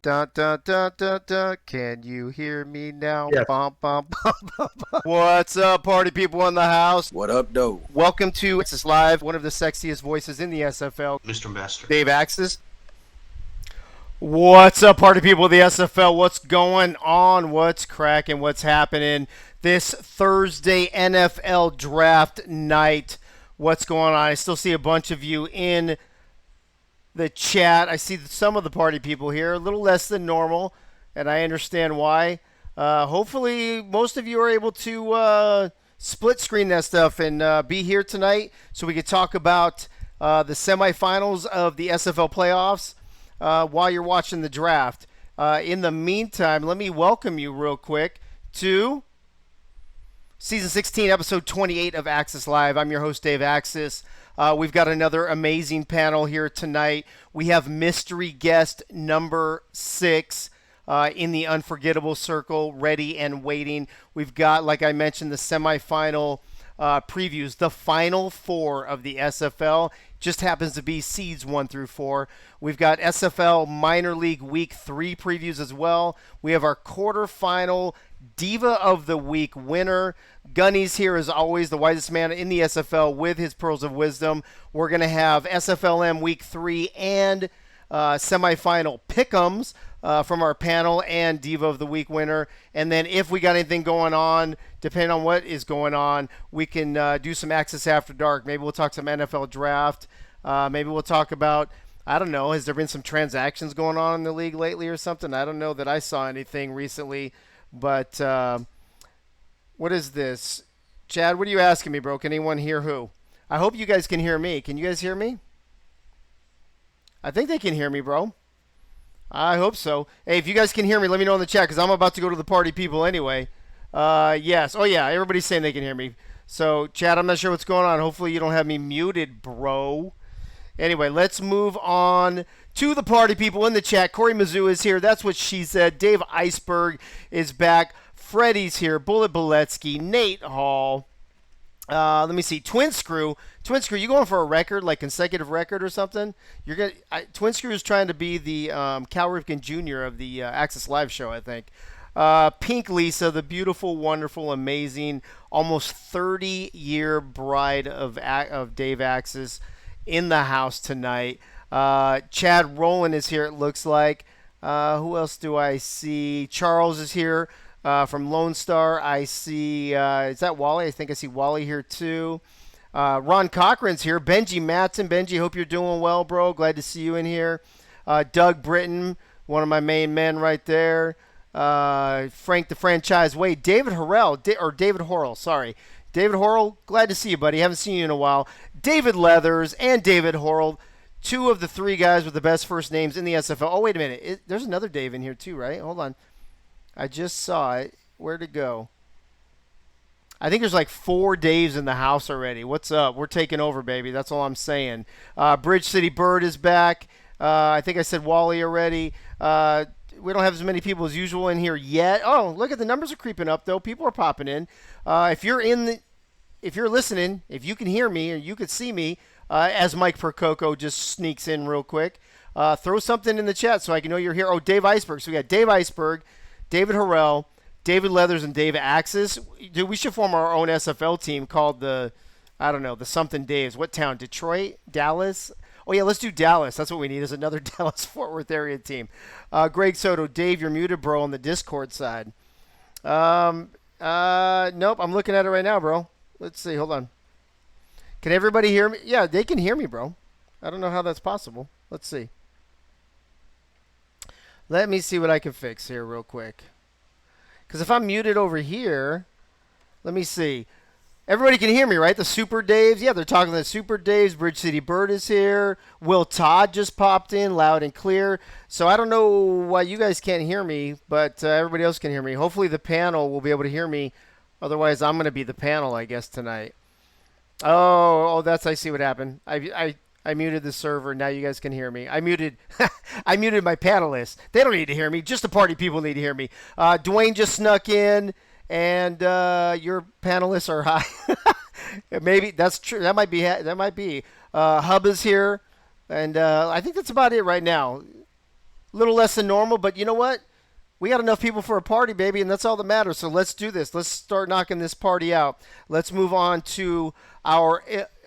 Dun, dun, dun, dun, dun. Can you hear me now? Yes. Bum, bum, bum, bum, bum. What's up, party people in the house? What up, though? Welcome to Axis Live, one of the sexiest voices in the SFL, Mr. Master. Dave Axis. What's up, party people of the SFL? What's going on? What's cracking? What's happening this Thursday NFL draft night? What's going on? I still see a bunch of you in the chat. I see some of the party people here, a little less than normal, and I understand why. Hopefully, most of you are able to split screen that stuff and be here tonight so we could talk about the semifinals of the SFL playoffs while you're watching the draft. In the meantime, let me welcome you real quick to Season 16, Episode 28 of Axis Live. I'm your host, Dave Axis. We've got another amazing panel here tonight. We have mystery guest number 6 in the unforgettable circle, ready and waiting. We've got, like I mentioned, the semifinal previews, the final 4 of the SFL. Just happens to be seeds 1 through 4. We've got SFL Minor League Week 3 previews as well. We have our quarterfinal Diva of the Week winner. Gunny's here as always, the wisest man in the SFL with his pearls of wisdom. We're going to have SFLm Week 3 and semifinal pick'ems from our panel and Diva of the Week winner. And then if we got anything going on, depending on what is going on, we can do some Access After Dark. Maybe we'll talk some NFL draft. Maybe we'll talk about, I don't know, has there been some transactions going on in the league lately or something? I don't know that I saw anything recently. But what is this? Chad, what are you asking me, bro? Can anyone hear who? I hope you guys can hear me. Can you guys hear me? I think they can hear me, bro. I hope so. Hey, if you guys can hear me, let me know in the chat because I'm about to go to the party people anyway. Yes. Oh, yeah. Everybody's saying they can hear me. So, Chad, I'm not sure what's going on. Hopefully you don't have me muted, bro. Anyway, let's move on to the party people in the chat. Corey Mizzou is here. That's what she said. Dave Iceberg is back. Freddie's here. Bullet Boletsky. Nate Hall. Let me see. Twin Screw. Twin Screw, you going for a record, like consecutive record or something? You're gonna. Twin Screw is trying to be the Cal Ripken Jr. of the Access Live show, I think. Pink Lisa, the beautiful, wonderful, amazing, almost 30-year bride of Dave Axis, in the house tonight. Chad Rowland is here, it looks like. Who else do I see? Charles is here from Lone Star. I see, is that Wally? I think I see Wally here too. Ron Cochran's here. Benji Matson. Benji, hope you're doing well, bro. Glad to see you in here. Doug Britton, one of my main men right there. Frank the Franchise Way. David Horrell, or David Horrell, sorry. David Horrell, glad to see you, buddy. Haven't seen you in a while. David Leathers and David Horrell, 2 of the 3 guys with the best first names in the SFL. Oh, wait a minute. There's another Dave in here too, right? Hold on. I just saw it. Where'd it go? I think there's like 4 Daves in the house already. What's up? We're taking over, baby. That's all I'm saying. Bridge City Bird is back. I think I said Wally already. We don't have as many people as usual in here yet. Oh, look at the numbers are creeping up though. People are popping in. If you're listening, if you can hear me or you could see me, as Mike Percoco just sneaks in real quick, throw something in the chat so I can know you're here. Oh, Dave Iceberg. So we got Dave Iceberg, David Horrell, David Leathers, and Dave Axis. Dude, we should form our own SFL team called the something Daves. What town? Detroit? Dallas? Oh, yeah, let's do Dallas. That's what we need is another Dallas-Fort Worth area team. Greg Soto, Dave, you're muted, bro, on the Discord side. Nope, I'm looking at it right now, bro. Let's see. Hold on. Can everybody hear me? Yeah, they can hear me, bro. I don't know how that's possible. Let's see. Let me see what I can fix here real quick. Because if I'm muted over here, let me see. Everybody can hear me, right? The Super Daves. Yeah, they're talking the Super Daves. Bridge City Bird is here. Will Todd just popped in loud and clear. So I don't know why you guys can't hear me, but everybody else can hear me. Hopefully the panel will be able to hear me. Otherwise, I'm going to be the panel, I guess, tonight. That's, I see what happened. I muted the server. Now you guys can hear me. I muted I muted my panelists. They don't need to hear me. Just the party people need to hear me. Dwayne just snuck in. And your panelists are high. Maybe that's true. That might be. Hub is here, and I think that's about it right now. A little less than normal, but you know what? We got enough people for a party, baby, and that's all that matters. So let's do this. Let's start knocking this party out. Let's move on to our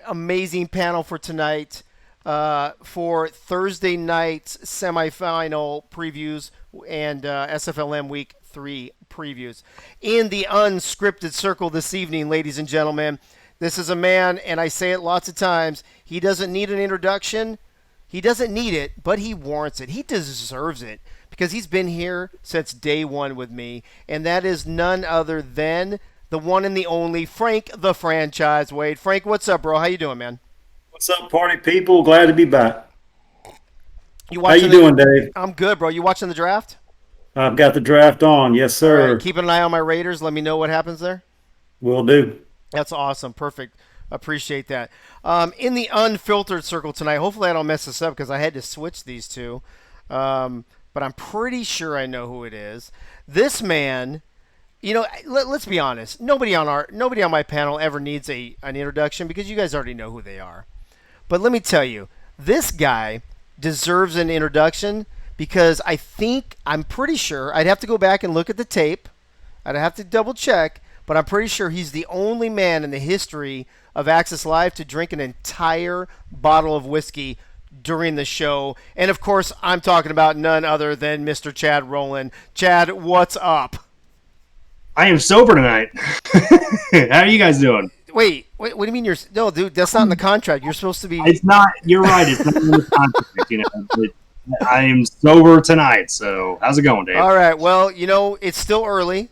amazing panel for tonight for Thursday night's semifinal previews and SFLm Week 3 previews. In the unscripted circle this evening, ladies and gentlemen, this is a man, and I say it lots of times, he doesn't need an introduction. He doesn't need it, but he warrants it. He deserves it because he's been here since day one with me, and that is none other than the one and the only Frank the Franchise Wade. Frank, what's up, bro? How you doing, man? What's up, party people? Glad to be back. How you doing, Dave? I'm good, bro. You watching the draft? I've got the draft on. Yes, sir. All right, keeping an eye on my Raiders. Let me know what happens there. Will do. That's awesome. Perfect. Appreciate that. In the unfiltered circle tonight, hopefully I don't mess this up because I had to switch these two. But I'm pretty sure I know who it is. This man, you know, let's be honest. Nobody on my panel ever needs an introduction because you guys already know who they are. But let me tell you, this guy deserves an introduction because I'm pretty sure, I'd have to go back and look at the tape. I'd have to double check, but I'm pretty sure he's the only man in the history of Access Live to drink an entire bottle of whiskey during the show. And, of course, I'm talking about none other than Mr. Chad Rowland. Chad, what's up? I am sober tonight. How are you guys doing? Wait, what do you mean you're... No, dude, that's not in the contract. You're supposed to be... It's not... You're right. It's not in the contract, you know. But I am sober tonight, so how's it going, Dave? All right, well, you know, it's still early,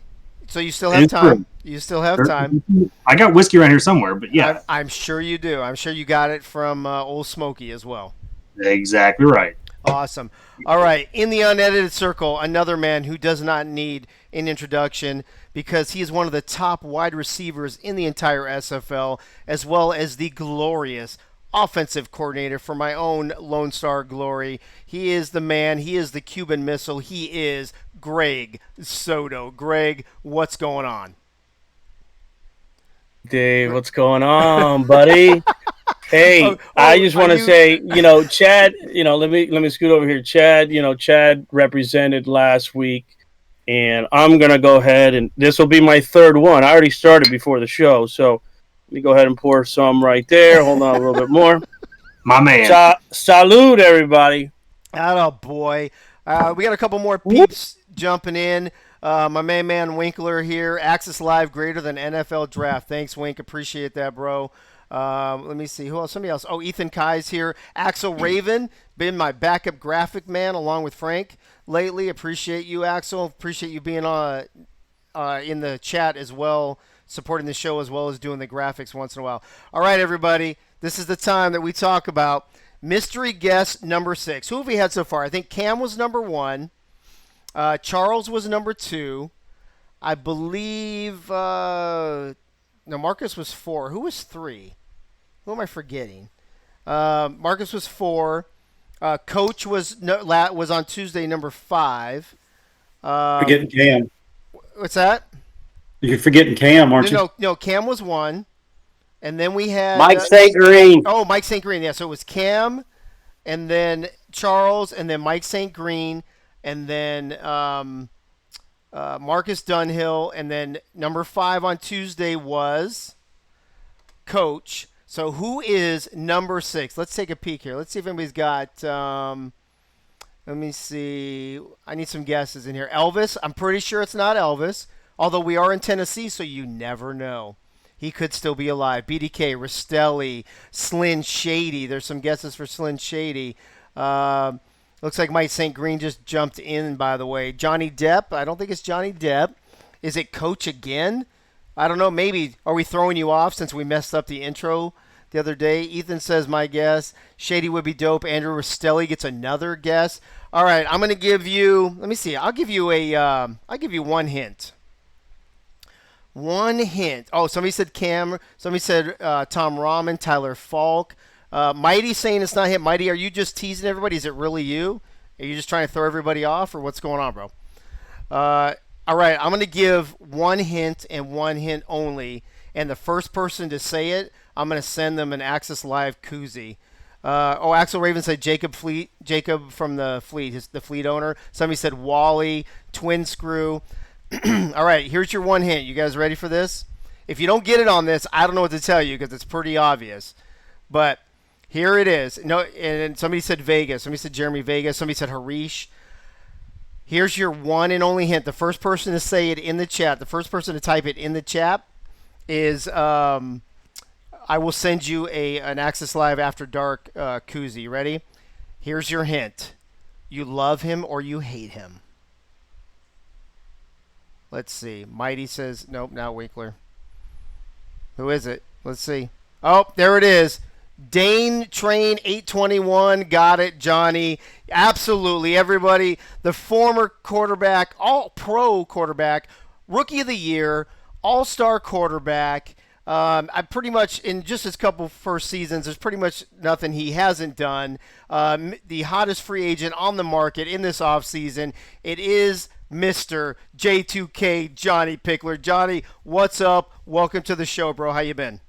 so you still have time. True. You still have time. I got whiskey around here somewhere, but yeah. I'm sure you do. I'm sure you got it from Old Smoky as well. Exactly right. Awesome. All right, in the unedited circle, another man who does not need an introduction because he is one of the top wide receivers in the entire SFL, as well as the glorious offensive coordinator for my own Lone Star Glory. He is the man. He is the Cuban Missile. He is Greg Soto. Greg, what's going on? Dave, what's going on, buddy? Hey, I just want to say, you know, Chad, you know, let me scoot over here. Chad, you know, Chad represented last week, and I'm going to go ahead, and this will be my third one. I already started before the show, so let me go ahead and pour some right there. Hold on a little bit more. My man. Salud, everybody. Atta boy. We got a couple more peeps jumping in. My main man Winkler here. Access Live greater than NFL Draft. Thanks, Wink. Appreciate that, bro. Let me see. Who else? Somebody else. Oh, Ethan Kai's here. Axel Raven, been my backup graphic man along with Frank lately. Appreciate you, Axel. Appreciate you being in the chat as well, supporting the show as well as doing the graphics once in a while. All right, everybody. This is the time that we talk about mystery guest number 6. Who have we had so far? I think Cam was number 1. Charles was number 2. I believe Marcus was 4. Who was 3? Who am I forgetting? Marcus was 4. Coach was on Tuesday, number 5. Forgetting Cam. What's that? You're forgetting Cam, aren't you? No, Cam was 1. And then we had... Mike St. Green. Oh, Mike St. Green. Yeah, so it was Cam, and then Charles, and then Mike St. Green, and then Marcus Dunhill, and then number 5 on Tuesday was Coach. So who is number 6? Let's take a peek here. Let's see if anybody's got let me see. I need some guesses in here. Elvis. I'm pretty sure it's not Elvis, although we are in Tennessee, so you never know. He could still be alive. BDK, Rastelli, Slyn Shady. There's some guesses for Slyn Shady. Looks like Mike St. Green just jumped in, by the way. Johnny Depp. I don't think it's Johnny Depp. Is it Coach again? I don't know. Maybe. Are we throwing you off since we messed up the intro the other day? Ethan says my guess. Shady would be dope. Andrew Rastelli gets another guess. All right. I'm going to give you, let me see. I'll give you one hint. One hint. Oh, somebody said Cam. Somebody said Tom Rahman, Tyler Falk. Mighty saying it's not him. Mighty, are you just teasing everybody? Is it really you? Are you just trying to throw everybody off, or what's going on, bro? All right, I'm going to give one hint and one hint only, and the first person to say it, I'm going to send them an Access Live koozie. Axel Raven said Jacob from the Fleet, the Fleet owner. Somebody said Wally, Twin Screw. All right, here's your one hint. You guys ready for this? If you don't get it on this, I don't know what to tell you because it's pretty obvious. But here it is. No, and somebody said Vegas. Somebody said Jeremy Vegas. Somebody said Harish. Here's your one and only hint. The first person to say it in the chat, the first person to type it in the chat is I will send you an Access Live After Dark koozie. Ready? Here's your hint. You love him or you hate him. Let's see. Mighty says, nope, not Winkler. Who is it? Let's see. Oh, there it is. Dane Train 821. Got it, Johnny. Absolutely, everybody. The former quarterback, all-pro quarterback, rookie of the year, all-star quarterback. I pretty much, in just his couple first seasons, there's pretty much nothing he hasn't done. The hottest free agent on the market in this offseason. It is Mr. J2K Johnny Pickler. Johnny, what's up? Welcome to the show, bro. How you been?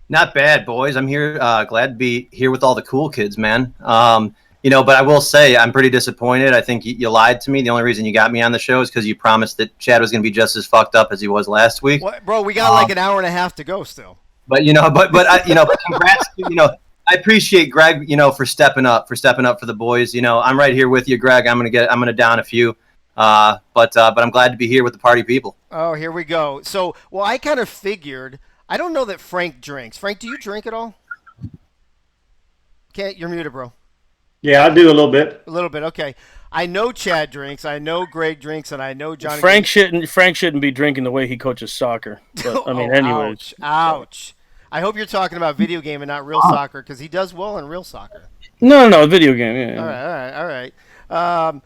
Not bad, boys. I'm here. Glad to be here with all the cool kids, man. But I will say I'm pretty disappointed. I think you lied to me. The only reason you got me on the show is because you promised that Chad was going to be just as fucked up as he was last week. What, bro, we got like an hour and a half to go still. But congrats. I appreciate Greg, for stepping up for the boys. I'm right here with you, Greg. I'm gonna down a few. But I'm glad to be here with the party people. Oh, here we go. So, I kind of figured. I don't know that Frank drinks. Frank, do you drink at all? Okay, you're muted, bro. Yeah, I do a little bit. A little bit, okay. I know Chad drinks. I know Greg drinks, and I know Johnny. Frank shouldn't be drinking the way he coaches soccer. But, anyways. Ouch. I hope you're talking about video game and not real soccer, because he does well in real soccer. No, video game. Yeah. All right.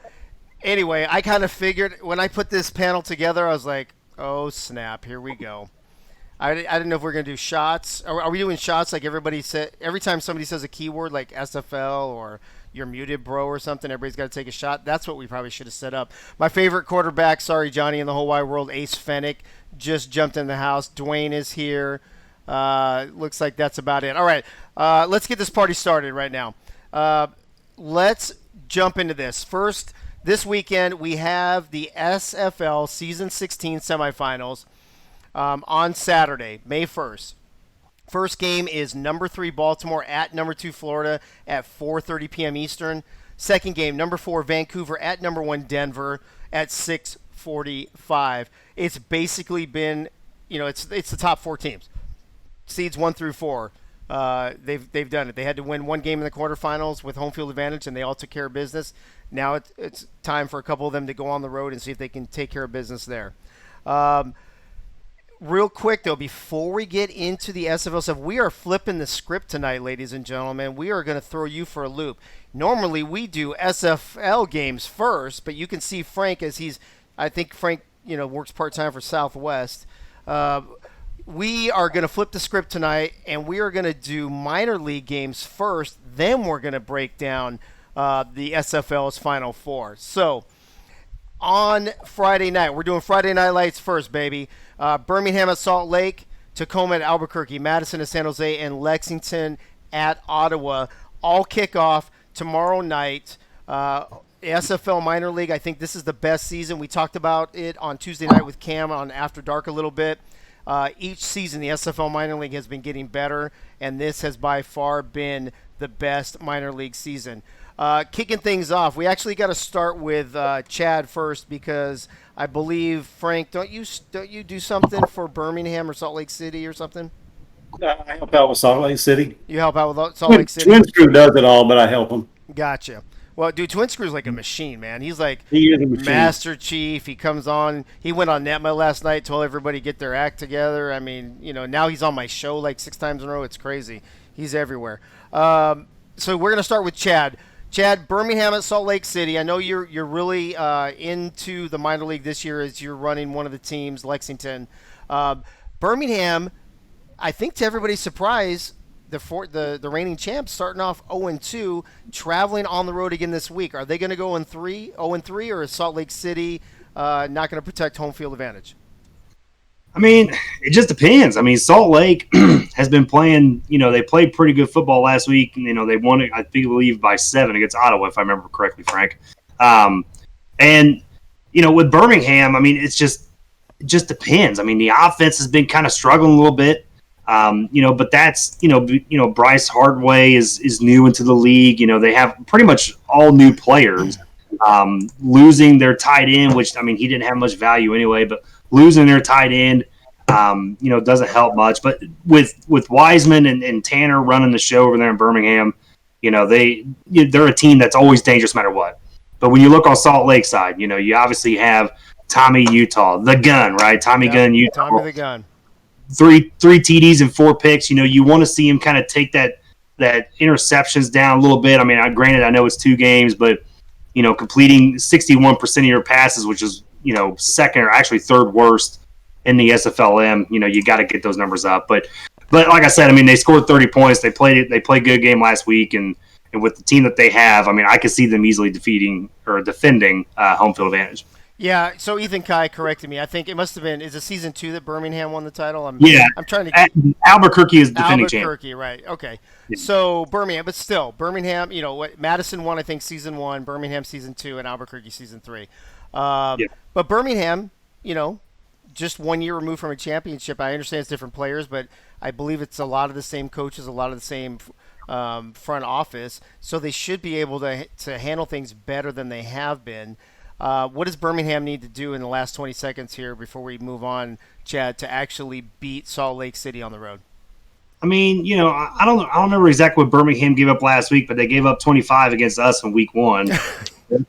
Anyway, I kind of figured when I put this panel together, I was like, oh snap, here we go. I didn't know if we're going to do shots. Are we doing shots like everybody said? Every time somebody says a keyword like SFL or you're muted, bro, or something, everybody's got to take a shot. That's what we probably should have set up. My favorite quarterback, sorry, Johnny, in the whole wide world, Ace Fennick, just jumped in the house. Dwayne is here. Looks like that's about it. All right, let's get this party started right now. Let's jump into this. First, this weekend, we have the SFL Season 16 semifinals. On Saturday, May 1st. First game is number 3 Baltimore at number 2 Florida at 4:30 p.m. Eastern. Second game, number 4 Vancouver at number 1 Denver at 6:45. It's basically been, it's the top 4 teams. Seeds 1 through 4. They've done it. They had to win one game in the quarterfinals with home field advantage, and they all took care of business. Now it's time for a couple of them to go on the road and see if they can take care of business there. Real quick, though, before we get into the SFL stuff, we are flipping the script tonight, ladies and gentlemen. We are going to throw you for a loop. Normally, we do SFL games first, but you can see Frank I think Frank, works part-time for Southwest. We are going to flip the script tonight, and we are going to do minor league games first. Then we're going to break down the SFL's Final Four. So, on Friday night, we're doing Friday Night Lights first, baby. Birmingham at Salt Lake, Tacoma at Albuquerque, Madison at San Jose, and Lexington at Ottawa. All kick off tomorrow night. SFL Minor League, I think this is the best season. We talked about it on Tuesday night with Cam on After Dark a little bit. Each season, the SFL Minor League has been getting better, and this has by far been the best minor league season. Kicking things off, we actually got to start with Chad first because I believe, Frank, don't you do something for Birmingham or Salt Lake City or something? I help out with Salt Lake City. You help out with Salt Lake City? Twin Screw does it all, but I help him. Gotcha. Well, dude, Twin Screw's like a machine, man. He is a machine. Master Chief. He comes on. He went on Netma last night, told everybody to get their act together. I mean, now he's on my show like 6 times in a row. It's crazy. He's everywhere. So we're going to start with Chad. Chad, Birmingham at Salt Lake City. I know you're really into the minor league this year as you're running one of the teams, Lexington. Birmingham, I think to everybody's surprise, the reigning champs starting off 0-2, traveling on the road again this week. Are they going to go 0-3, or is Salt Lake City not going to protect home field advantage? I mean, it just depends. I mean, Salt Lake has been playing, they played pretty good football last week. And, they won it, I believe, by 7 against Ottawa, if I remember correctly, Frank. And, with Birmingham, I mean, it just depends. I mean, the offense has been kind of struggling a little bit. But that's, Bryce Hardway is new into the league. They have pretty much all new players. Losing their tight end, which, I mean, he didn't have much value anyway, but losing their tight end, doesn't help much. But with Wiseman and Tanner running the show over there in Birmingham, they're a team that's always dangerous no matter what. But when you look on Salt Lake side, you obviously have Tommy Utah, the gun, right? Tommy Gun, Utah. Tommy the gun. Three TDs and 4 picks. You want to see him kind of take that interceptions down a little bit. I mean, granted, I know it's 2 games, but completing 61% of your passes, which is second or actually third worst in the SFLm. You got to get those numbers up. But like I said, I mean, they scored 30 points. They played a good game last week, and with the team that they have, I mean, I could see them easily defending home field advantage. Yeah, so Ethan Kai corrected me. I think it must have been, is it season 2 that Birmingham won the title? I'm trying to Albuquerque is defending champion. Albuquerque, right. Okay. Yeah. So Birmingham, but still, Birmingham, Madison won, I think, season 1, Birmingham season 2, and Albuquerque season 3. But Birmingham, just 1 year removed from a championship. I understand it's different players, but I believe it's a lot of the same coaches, a lot of the same front office, so they should be able to handle things better than they have been. What does Birmingham need to do in the last 20 seconds here before we move on, Chad, to actually beat Salt Lake City on the road? I mean, I don't remember exactly what Birmingham gave up last week, but they gave up 25 against us in week 1.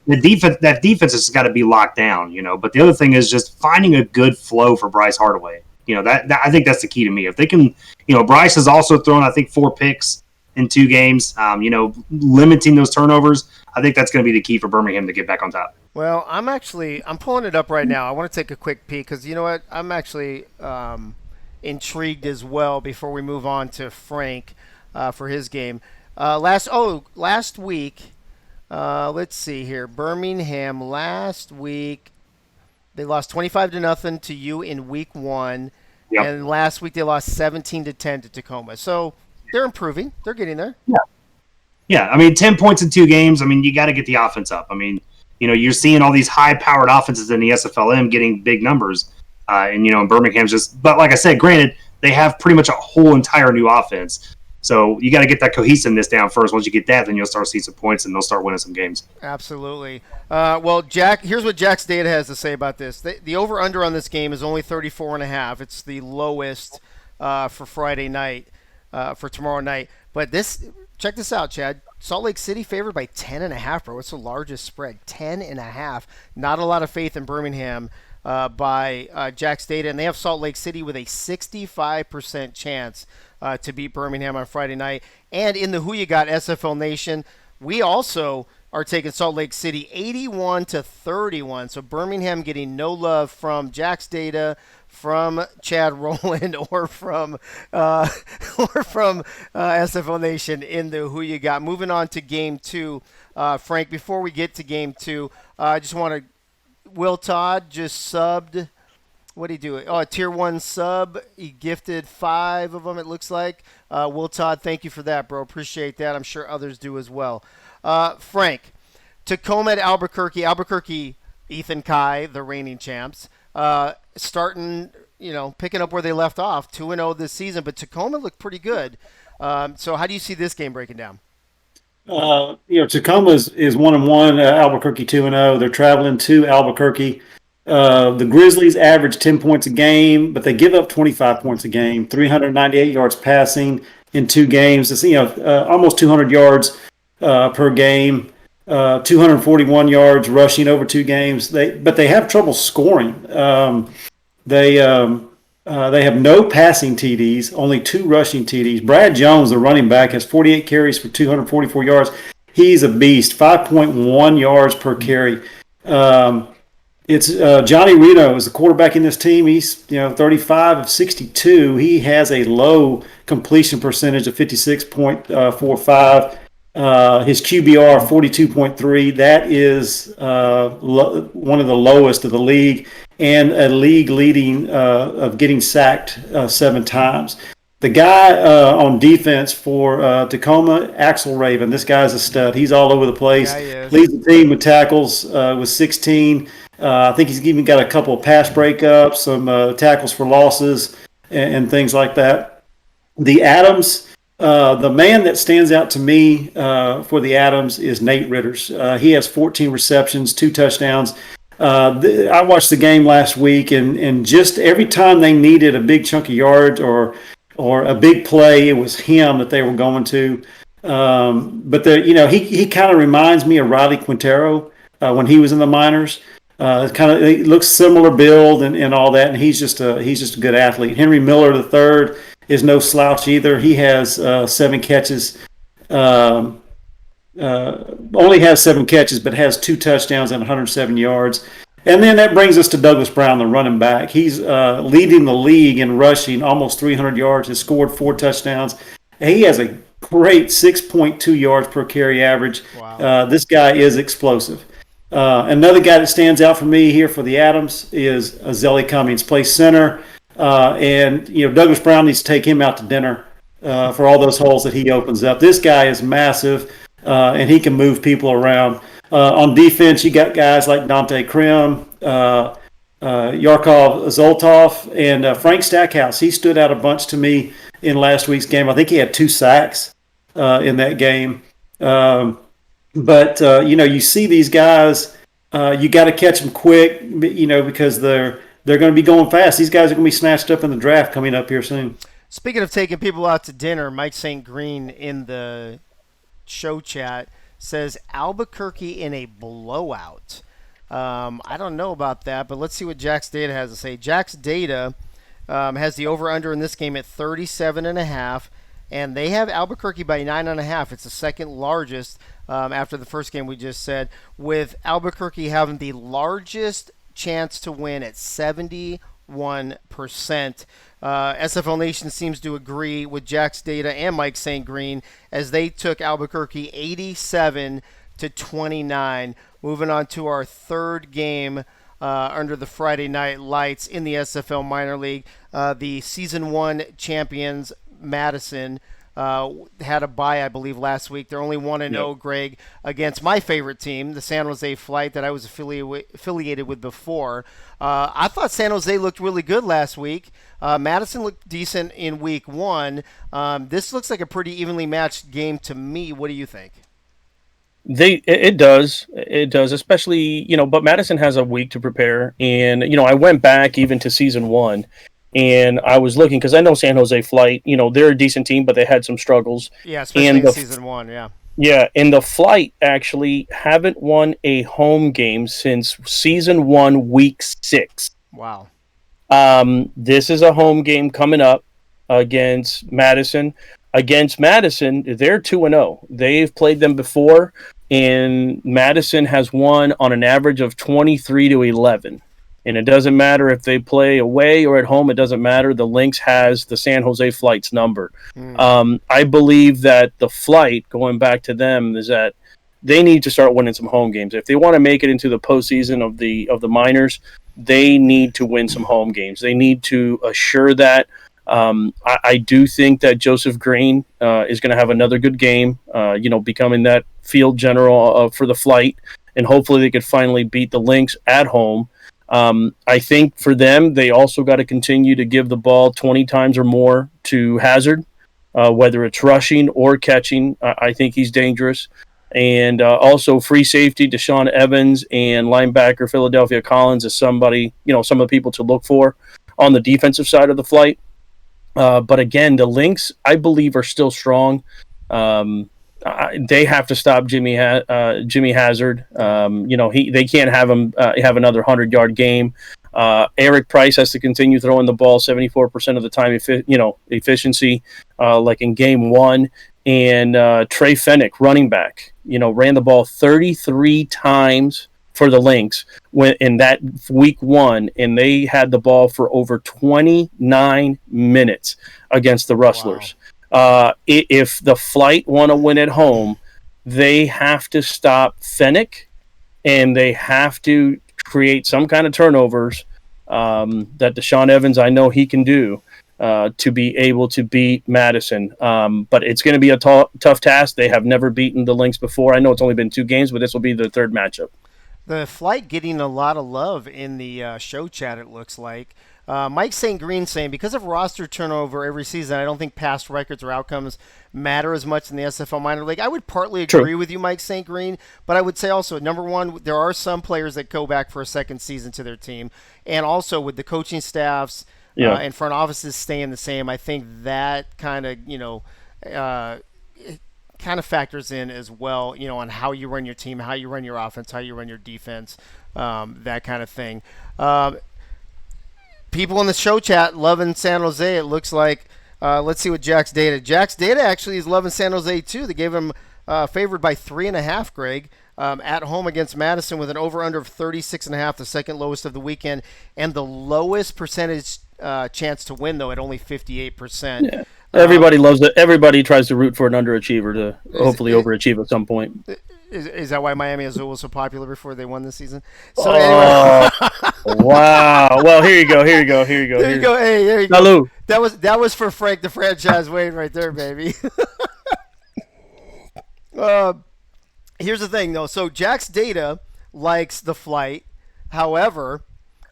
That defense has got to be locked down, But the other thing is just finding a good flow for Bryce Hardaway. That I think that's the key to me. If they can, Bryce has also thrown, I think, 4 picks in 2 games. Limiting those turnovers, I think that's going to be the key for Birmingham to get back on top. Well, I'm pulling it up right now. I want to take a quick peek because you know what? I'm actually intrigued as well before we move on to Frank for his game. Last week, let's see here. Birmingham last week, they lost 25-0 to you in week 1. Yep. And last week they lost 17-10 to Tacoma. So they're improving. They're getting there. Yeah. I mean, 10 points in 2 games. I mean, you got to get the offense up. I mean, you're seeing all these high-powered offenses in the SFLm getting big numbers. And Birmingham's just – but like I said, granted, they have pretty much a whole entire new offense. So you got to get that cohesiveness down first. Once you get that, then you'll start seeing some points and they'll start winning some games. Absolutely. Well, Jack, here's what Jack's data has to say about this. The over-under on this game is only 34.5. It's the lowest for Friday night, for tomorrow night. But check this out, Chad. Salt Lake City favored by 10.5, bro. What's the largest spread? 10.5. Not a lot of faith in Birmingham by Jack's data, and they have Salt Lake City with a 65% chance to beat Birmingham on Friday night. And in the Who You Got SFL Nation, we also are taking Salt Lake City 81-31. So Birmingham getting no love from Jack's data, from Chad Rowland, or from SFL Nation in the Who You Got. Moving on to Game 2. Frank, before we get to Game 2, I just want to – Will Todd just subbed – what did he do? Oh, a Tier 1 sub. He gifted 5 of them, it looks like. Will Todd, thank you for that, bro. Appreciate that. I'm sure others do as well. Frank, Tacoma at Albuquerque. Albuquerque, Ethan Kai, the reigning champs. Starting, picking up where they left off, 2-0 this season. But Tacoma looked pretty good. So how do you see this game breaking down? Tacoma is 1-1. Albuquerque 2-0. They're traveling to Albuquerque. The Grizzlies average 10 points a game, but they give up 25 points a game. 398 yards passing in 2 games. It's almost 200 yards per game. 241 yards rushing over 2 games. But they have trouble scoring. They have no passing TDs, only 2 rushing TDs. Brad Jones, the running back, has 48 carries for 244 yards. He's a beast. 5.1 yards per carry. It's Johnny Reno is the quarterback in this team. He's 35 of 62. He has a low completion percentage of 56.45. His QBR 42.3. That is one of the lowest of the league, and a league leading of getting sacked 7 times. The guy on defense for Tacoma, Axel Raven, this guy's a stud. He's all over the place. Yeah, Leads the team with tackles with 16. I think he's even got a couple of pass breakups, some tackles for losses, and things like that. The Adams, the man that stands out to me for the Adams is Nate Ritters. He has 14 receptions, 2 touchdowns. I watched the game last week, and just every time they needed a big chunk of yards or a big play, it was him that they were going to. But he kind of reminds me of Riley Quintero when he was in the minors. It looks similar build and all that, and he's just a good athlete. Henry Miller III is no slouch either. He has 7 catches. Only has 7 catches, but has 2 touchdowns and 107 yards. And then that brings us to Douglas Brown, the running back. He's leading the league in rushing, almost 300 yards, has scored 4 touchdowns. And he has a great 6.2 yards per carry average. Wow. This guy is explosive. Another guy that stands out for me here for the Adams is Zelly Cummings, plays center. And Douglas Brown needs to take him out to dinner for all those holes that he opens up. This guy is massive, and he can move people around. On defense, you got guys like Dante Krim, Yarkov Zoltov, and Frank Stackhouse. He stood out a bunch to me in last week's game. I think he had 2 sacks in that game. But you see these guys, you got to catch them quick, because they're going to be going fast. These guys are going to be snatched up in the draft coming up here soon. Speaking of taking people out to dinner, Mike St. Green in the show chat says Albuquerque in a blowout. I don't know about that, but let's see what Jack's Data has to say. Jack's Data has the over-under in this game at 37.5, and they have Albuquerque by 9.5. It's the second largest after the first game we just said, with Albuquerque having the largest chance to win at 71%. SFL Nation seems to agree with Jack's Data and Mike St. Green as they took Albuquerque 87-29. Moving on to our third game under the Friday night lights in the SFL Minor League. The Season 1 champions, Madison, had a bye, I believe, last week. They're only 1-0, Greg, against my favorite team, the San Jose Flight, that I was affiliated with before. I thought San Jose looked really good last week. Madison looked decent in week 1. This looks like a pretty evenly matched game to me. What do you think? It does, especially, but Madison has a week to prepare. And, I went back even to Season 1. And I was looking, because I know San Jose Flight, they're a decent team, but they had some struggles. Yeah, especially in Season 1, yeah. Yeah, and the Flight actually haven't won a home game since Season 1, Week 6. Wow. This is a home game coming up against Madison. Against Madison, they're 2-0. They've played them before, and Madison has won on an average of 23-11. And it doesn't matter if they play away or at home. It doesn't matter. The Lynx has the San Jose Flight's number. I believe that the Flight, going back to them, is that they need to start winning some home games. If they want to make it into the postseason of the minors, they need to win some home games. They need to assure that. I do think that Joseph Green is going to have another good game, becoming that field general for the Flight. And hopefully they could finally beat the Lynx at home. I think for them, they also got to continue to give the ball 20 times or more to Hazard, whether it's rushing or catching. I think he's dangerous. And also free safety, Deshaun Evans, and linebacker Philadelphia Collins is somebody, some of the people to look for on the defensive side of the Flight. But again, the Lynx, I believe, are still strong. They have to stop Jimmy Hazard. They can't have him have another 100-yard game. Eric Price has to continue throwing the ball 74% of the time, efficiency, like in game 1. And Trey Fennick, running back, ran the ball 33 times for the Lynx in that week 1, and they had the ball for over 29 minutes against the Rustlers. Wow. If the Flight want to win at home, they have to stop Fennick, and they have to create some kind of turnovers that Deshaun Evans, I know he can do, to be able to beat Madison. But it's going to be a tough task. They have never beaten the Lynx before. I know it's only been 2 games, but this will be the 3rd matchup. The Flight getting a lot of love in the show chat, it looks like. Mike St. Green saying, because of roster turnover every season, I don't think past records or outcomes matter as much in the SFL minor league. I would partly agree with you, Mike St. Green, but I would say also, number one, there are some players that go back for a second season to their team. And also with the coaching staffs and front offices staying the same, I think that kind of, kind of factors in as well, on how you run your team, how you run your offense, how you run your defense, that kind of thing. People in the show chat loving San Jose, it looks like. Let's see what Jack's Data. Jack's Data actually is loving San Jose too. They gave him favored by 3.5, Greg, at home against Madison with an over-under of 36.5, the second lowest of the weekend, and the lowest percentage chance to win, though, at only 58%. Yeah. Everybody loves it. Everybody tries to root for an underachiever to hopefully overachieve at some point. Is that why Miami Azul was so popular before they won this season? So anyway. Wow. Well, here you go. There you go. Hey, there you go. Salud. That was for Frank the Franchise Wayne right there, baby. Here's the thing, though. So Jack's Data likes the Flight. However,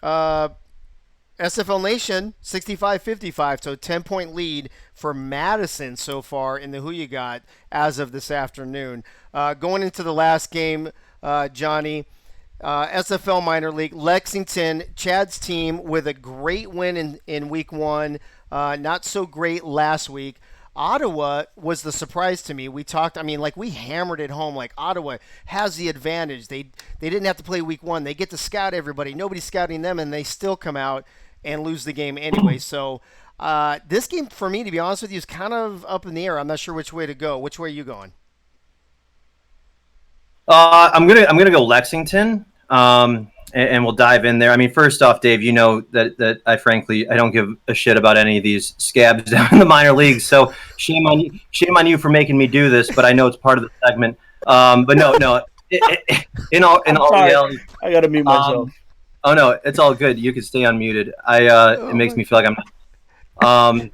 SFL Nation 65-55, so 10-point lead for Madison so far in the Who You Got as of this afternoon. Going into the last game, Johnny, SFL Minor League, Lexington, Chad's team with a great win in week 1, not so great last week. Ottawa was the surprise to me. We hammered it home. Like, Ottawa has the advantage. They didn't have to play week 1. They get to scout everybody. Nobody's scouting them, and they still come out and lose the game anyway. So this game, for me, to be honest with you, is kind of up in the air. I'm not sure which way to go. Which way are you going? I'm gonna go Lexington, and we'll dive in there. I mean, first off, Dave, you know that I frankly don't give a shit about any of these scabs down in the minor leagues. So shame on you for making me do this, but I know it's part of the segment. But no. In all reality, I gotta mute myself. Oh no, it's all good. You can stay unmuted. It makes me feel like I'm.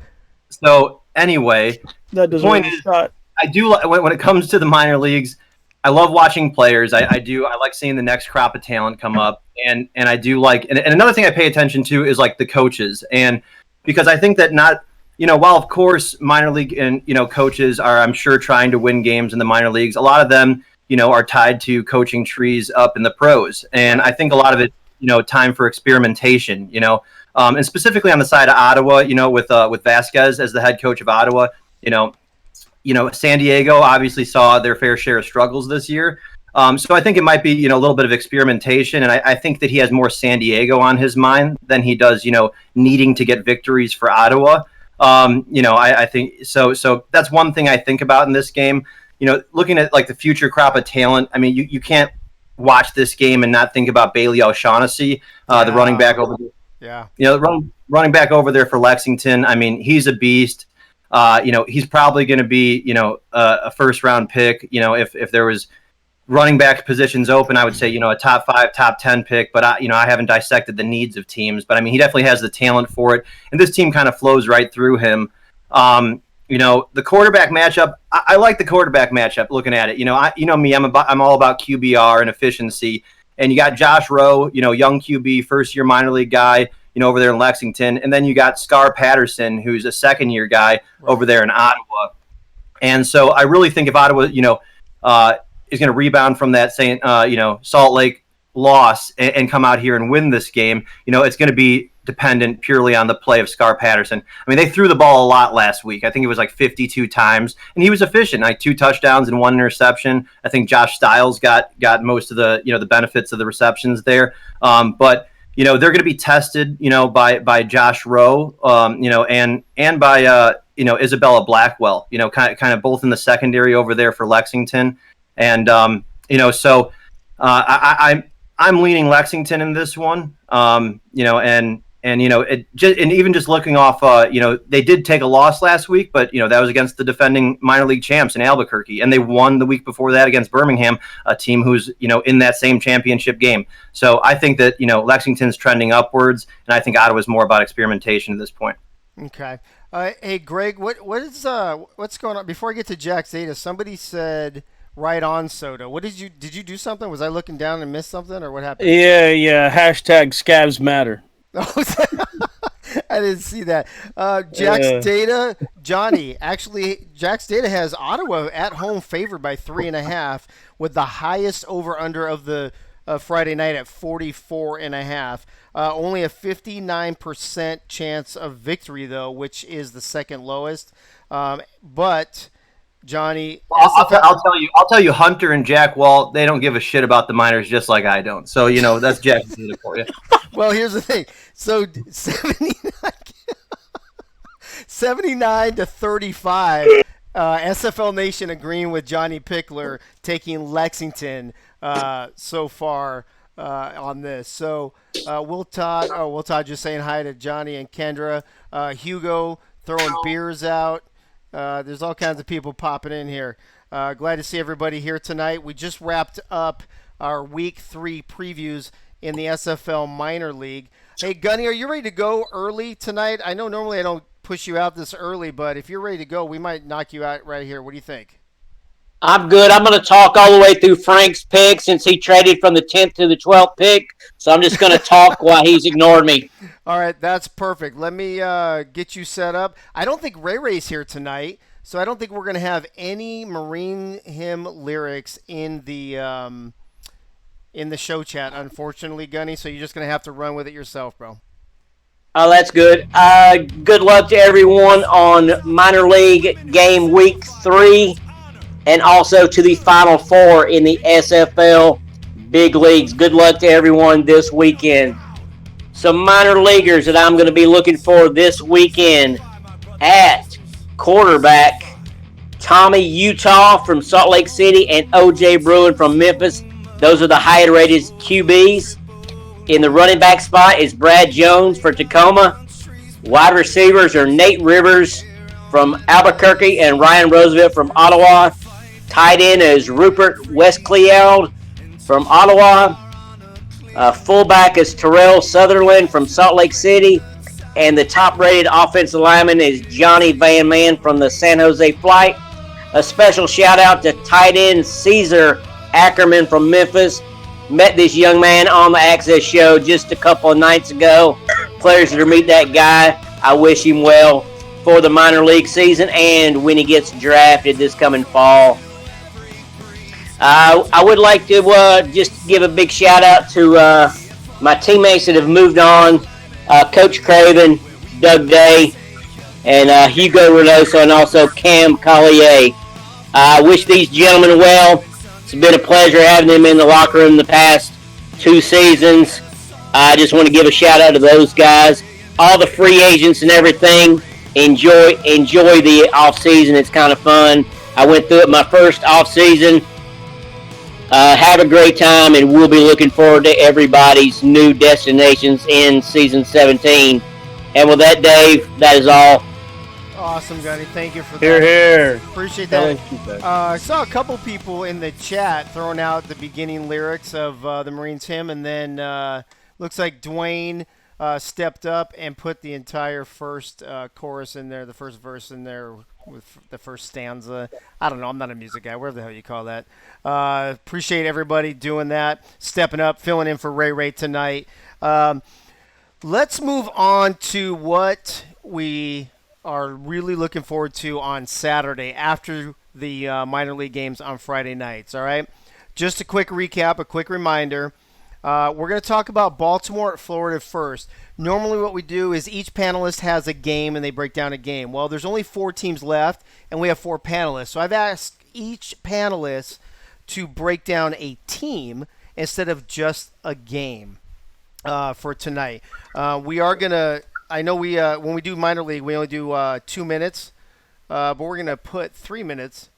So anyway, the point is, I do when it comes to the minor leagues, I love watching players. I do. I like seeing the next crop of talent come up, and I do like. And another thing I pay attention to is like the coaches, and because I think that while of course minor league and coaches are, I'm sure, trying to win games in the minor leagues, a lot of them are tied to coaching trees up in the pros, and I think a lot of it. Time for experimentation, and specifically on the side of Ottawa, with Vasquez as the head coach of Ottawa, San Diego obviously saw their fair share of struggles this year. So I think it might be, a little bit of experimentation. And I think that he has more San Diego on his mind than he does, needing to get victories for Ottawa. I think so. So that's one thing I think about in this game, looking at like the future crop of talent. I mean, you can't watch this game and not think about Bailey O'Shaughnessy, the running back over there. Yeah. Running back over there for Lexington. I mean, he's a beast. He's probably going to be, a first round pick. If there was running back positions open, I would say, a top 5, top 10 pick. But I haven't dissected the needs of teams. But I mean, he definitely has the talent for it, and this team kind of flows right through him. The quarterback matchup, I like the quarterback matchup looking at it. Me, I'm all about QBR and efficiency. And you got Josh Rowe, young QB, first-year minor league guy, over there in Lexington. And then you got Scar Patterson, who's a second-year guy over there in Ottawa. And so I really think if Ottawa, is going to rebound from that, Salt Lake loss and come out here and win this game, it's going to be dependent purely on the play of Scar Patterson. I mean, they threw the ball a lot last week. I think it was like 52 times, and he was efficient, like 2 touchdowns and 1 interception. I think Josh Stiles got most of the, the benefits of the receptions there. But they're going to be tested, by Josh Rowe, and by, Isabella Blackwell, kind of both in the secondary over there for Lexington. And, I'm leaning Lexington in this one, and And even just looking off, they did take a loss last week, but that was against the defending minor league champs in Albuquerque, and they won the week before that against Birmingham, a team who's in that same championship game. So I think that Lexington's trending upwards, and I think Ottawa's more about experimentation at this point. Okay. Hey, Greg, what's going on? Before I get to Jack's data, somebody said right on Soda. What did you do something? Was I looking down and missed something, or what happened? Yeah. Hashtag scabs matter. I didn't see that. Jack's data, Johnny. Actually, Jack's data has Ottawa at home favored by 3.5, with the highest over/under of the Friday night at 44.5. Only a 59% chance of victory, though, which is the second lowest. But Johnny, I'll tell you, Hunter and Jack Walt, they don't give a shit about the minors just like I don't. So that's Jack's data for you. Well, here's the thing. So 79 to 35. SFL Nation agreeing with Johnny Pickler, taking Lexington so far on this. So Will Todd just saying hi to Johnny and Kendra. Hugo throwing beers out. There's all kinds of people popping in here. Glad to see everybody here tonight. We just wrapped up our Week 3 previews in the SFL Minor League. Hey, Gunny, are you ready to go early tonight? I know normally I don't push you out this early, but if you're ready to go, we might knock you out right here. What do you think? I'm good. I'm going to talk all the way through Frank's pick since he traded from the 10th to the 12th pick. So I'm just going to talk while he's ignored me. All right, that's perfect. Let me get you set up. I don't think Ray Ray's here tonight, so I don't think we're going to have any Marine hymn lyrics in the show chat, unfortunately, Gunny. So you're just going to have to run with it yourself, bro. Oh, that's good. Good luck to everyone on Minor League Game Week 3 and also to the Final Four in the SFL Big Leagues. Good luck to everyone this weekend. Some minor leaguers that I'm going to be looking for this weekend at quarterback, Tommy Utah from Salt Lake City and OJ Bruin from Memphis. Those are the higher rated QBs. In the running back spot is Brad Jones for Tacoma. Wide receivers are Nate Rivers from Albuquerque and Ryan Roosevelt from Ottawa. Tight end is Rupert Westclield from Ottawa. Fullback is Terrell Sutherland from Salt Lake City. And the top-rated offensive lineman is Johnny Van Man from the San Jose Flight. A special shout-out to tight end Caesar Ackerman from Memphis. Met this young man on the Access Show just a couple of nights ago. Pleasure to meet that guy. I wish him well for the minor league season and when he gets drafted this coming fall. I would like to just give a big shout out to my teammates that have moved on. Coach Craven, Doug Day, and Hugo Reynoso, and also Cam Collier. I wish these gentlemen well. It's been a pleasure having them in the locker room the past 2 seasons. I just want to give a shout out to those guys. All the free agents and everything, enjoy the off season. It's kind of fun. I went through it my first off season. Have a great time, and we'll be looking forward to everybody's new destinations in season 17. And with that, Dave, that is all. Awesome, Gunny. Thank you for that. Here. Appreciate that. I saw a couple people in the chat throwing out the beginning lyrics of the Marines hymn, and then looks like Dwayne stepped up and put the entire first chorus in there, the first verse in there with the first stanza. I don't know. I'm not a music guy. Whatever the hell you call that. Appreciate everybody doing that, stepping up, filling in for Ray tonight. Let's move on to what we are really looking forward to on Saturday after the minor league games on Friday nights, all right? Just a quick recap, a quick reminder. We're going to talk about Baltimore at Florida first. Normally what we do is each panelist has a game and they break down a game. Well, there's only 4 teams left and we have 4 panelists. So I've asked each panelist to break down a team instead of just a game for tonight. We are going to, I know we when we do minor league, we only do 2 minutes, but we're going to put 3 minutes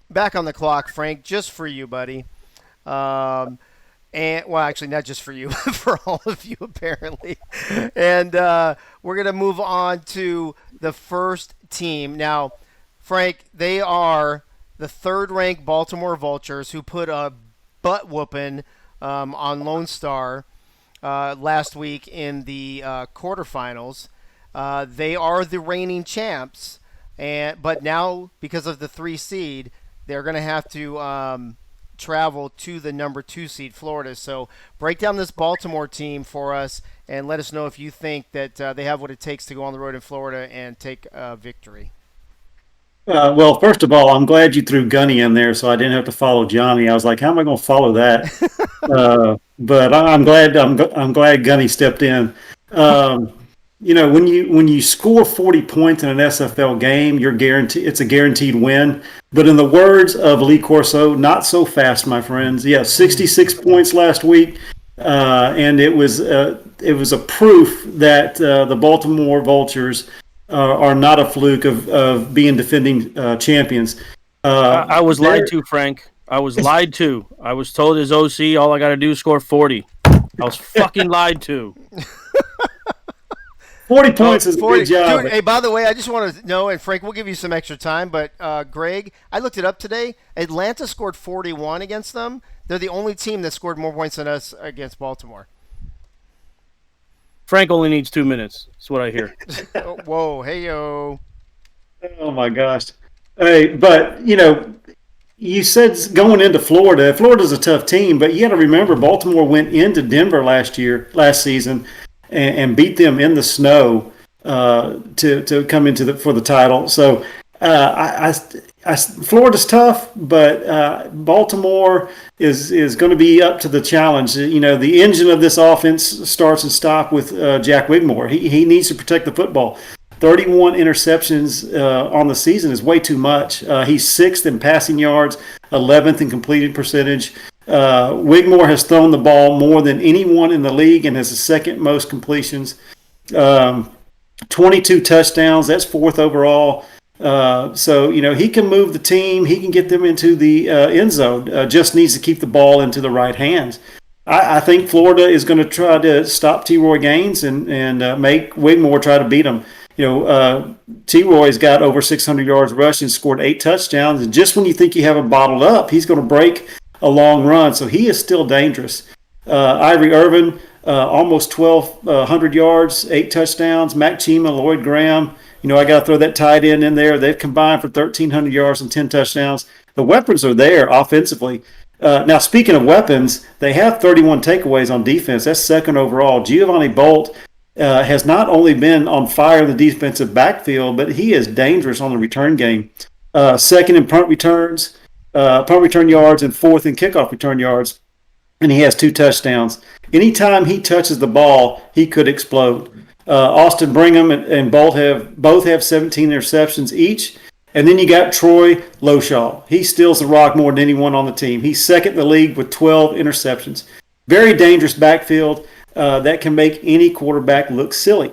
back on the clock, Frank, just for you, buddy. And well, actually, not just for you, for all of you apparently. And we're gonna move on to the first team now. Frank, they are the third-ranked Baltimore Vultures, who put a butt whooping on Lone Star last week in the quarterfinals. They are the reigning champs, but now because of the 3 seed, they're going to have to travel to the number 2 seed, Florida. So break down this Baltimore team for us and let us know if you think that they have what it takes to go on the road in Florida and take victory. Well, first of all, I'm glad you threw Gunny in there, so I didn't have to follow Johnny. I was like, how am I going to follow that? But I'm glad Gunny stepped in. When you score 40 points in an SFL game, it's a guaranteed win. But in the words of Lee Corso, not so fast, my friends. Yeah, 66 points last week, and it was a proof that the Baltimore Vultures are not a fluke of being defending champions. I was lied to, Frank. I was lied to. I was told as OC, all I got to do is score 40. I was fucking lied to. 40 points is a good job. Dude, hey, by the way, I just want to know, and Frank, we'll give you some extra time, but Greg, I looked it up today. Atlanta scored 41 against them. They're the only team that scored more points than us against Baltimore. Frank only needs 2 minutes. That's what I hear. Whoa, hey-yo. Oh, my gosh. Hey, but, you said going into Florida, Florida's a tough team, but you got to remember Baltimore went into Denver last season, and beat them in the snow to come into for the title. So Florida's tough, but Baltimore is going to be up to the challenge. The engine of this offense starts and stops with Jack Wigmore. He needs to protect the football. 31 interceptions on the season is way too much. He's 6th in passing yards, 11th in completed percentage. Wigmore has thrown the ball more than anyone in the league and has the second most completions. 22 touchdowns, that's 4th overall. So he can move the team. He can get them into the end zone. Just needs to keep the ball into the right hands. I think Florida is going to try to stop T-Roy Gaines and make Wigmore try to beat him. T-Roy's got over 600 yards rushing, scored 8 touchdowns. And just when you think you have him bottled up, he's going to break a long run. So he is still dangerous. Ivory Irvin, almost 1,200 yards, 8 touchdowns. Mac Chima, Lloyd Graham. I got to throw that tight end in there. They've combined for 1,300 yards and 10 touchdowns. The weapons are there offensively. Now, speaking of weapons, they have 31 takeaways on defense. That's 2nd overall. Giovanni Bolt has not only been on fire in the defensive backfield, but he is dangerous on the return game. 2nd in punt return yards, and 4th in kickoff return yards. And he has 2 touchdowns. Anytime he touches the ball, he could explode. Austin Brigham and Bolt both have 17 interceptions each. And then you got Troy Loshaw. He steals the rock more than anyone on the team. He's 2nd in the league with 12 interceptions. Very dangerous backfield that can make any quarterback look silly.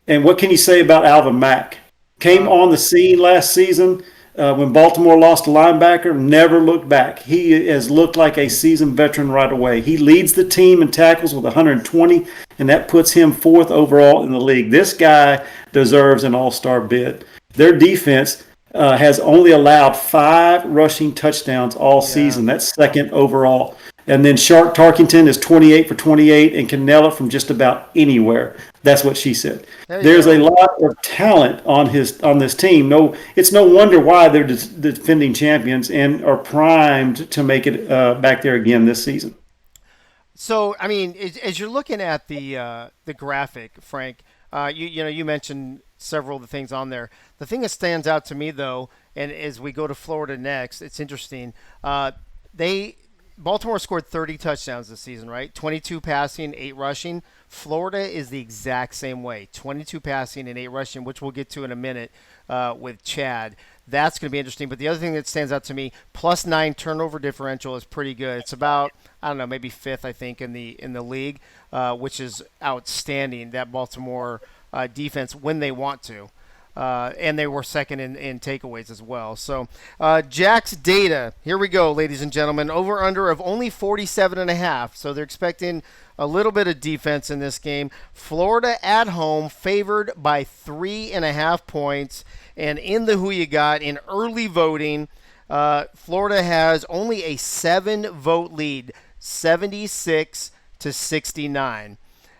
And what can you say about Alvin Mack? Came on the scene last season when Baltimore lost a linebacker, never looked back. He has looked like a seasoned veteran right away. He leads the team in tackles with 120, and that puts him 4th overall in the league. This guy deserves an all-star bid. Their defense has only allowed 5 rushing touchdowns all season. That's 2nd overall. And then Shark Tarkington is 28 for 28 and can nail it from just about anywhere. That's what she said. There's a lot of talent on this team. No, it's no wonder why they're defending champions and are primed to make it back there again this season. So, I mean, as you're looking at the graphic, Frank, you mentioned several of the things on there. The thing that stands out to me, though, and as we go to Florida next, it's interesting. Baltimore scored 30 touchdowns this season, right? 22 passing, 8 rushing. Florida is the exact same way. 22 passing and 8 rushing, which we'll get to in a minute with Chad. That's going to be interesting. But the other thing that stands out to me, +9 turnover differential is pretty good. It's about, I don't know, maybe 5th, I think, in the league, which is outstanding, that Baltimore defense when they want to. And they were second in takeaways as well. So Jack's data, here we go, ladies and gentlemen. Over under of only 47.5. So they're expecting a little bit of defense in this game. Florida at home favored by 3.5 points. And in the Who You Got, in early voting, Florida has only a 7-vote lead, 76 to 69.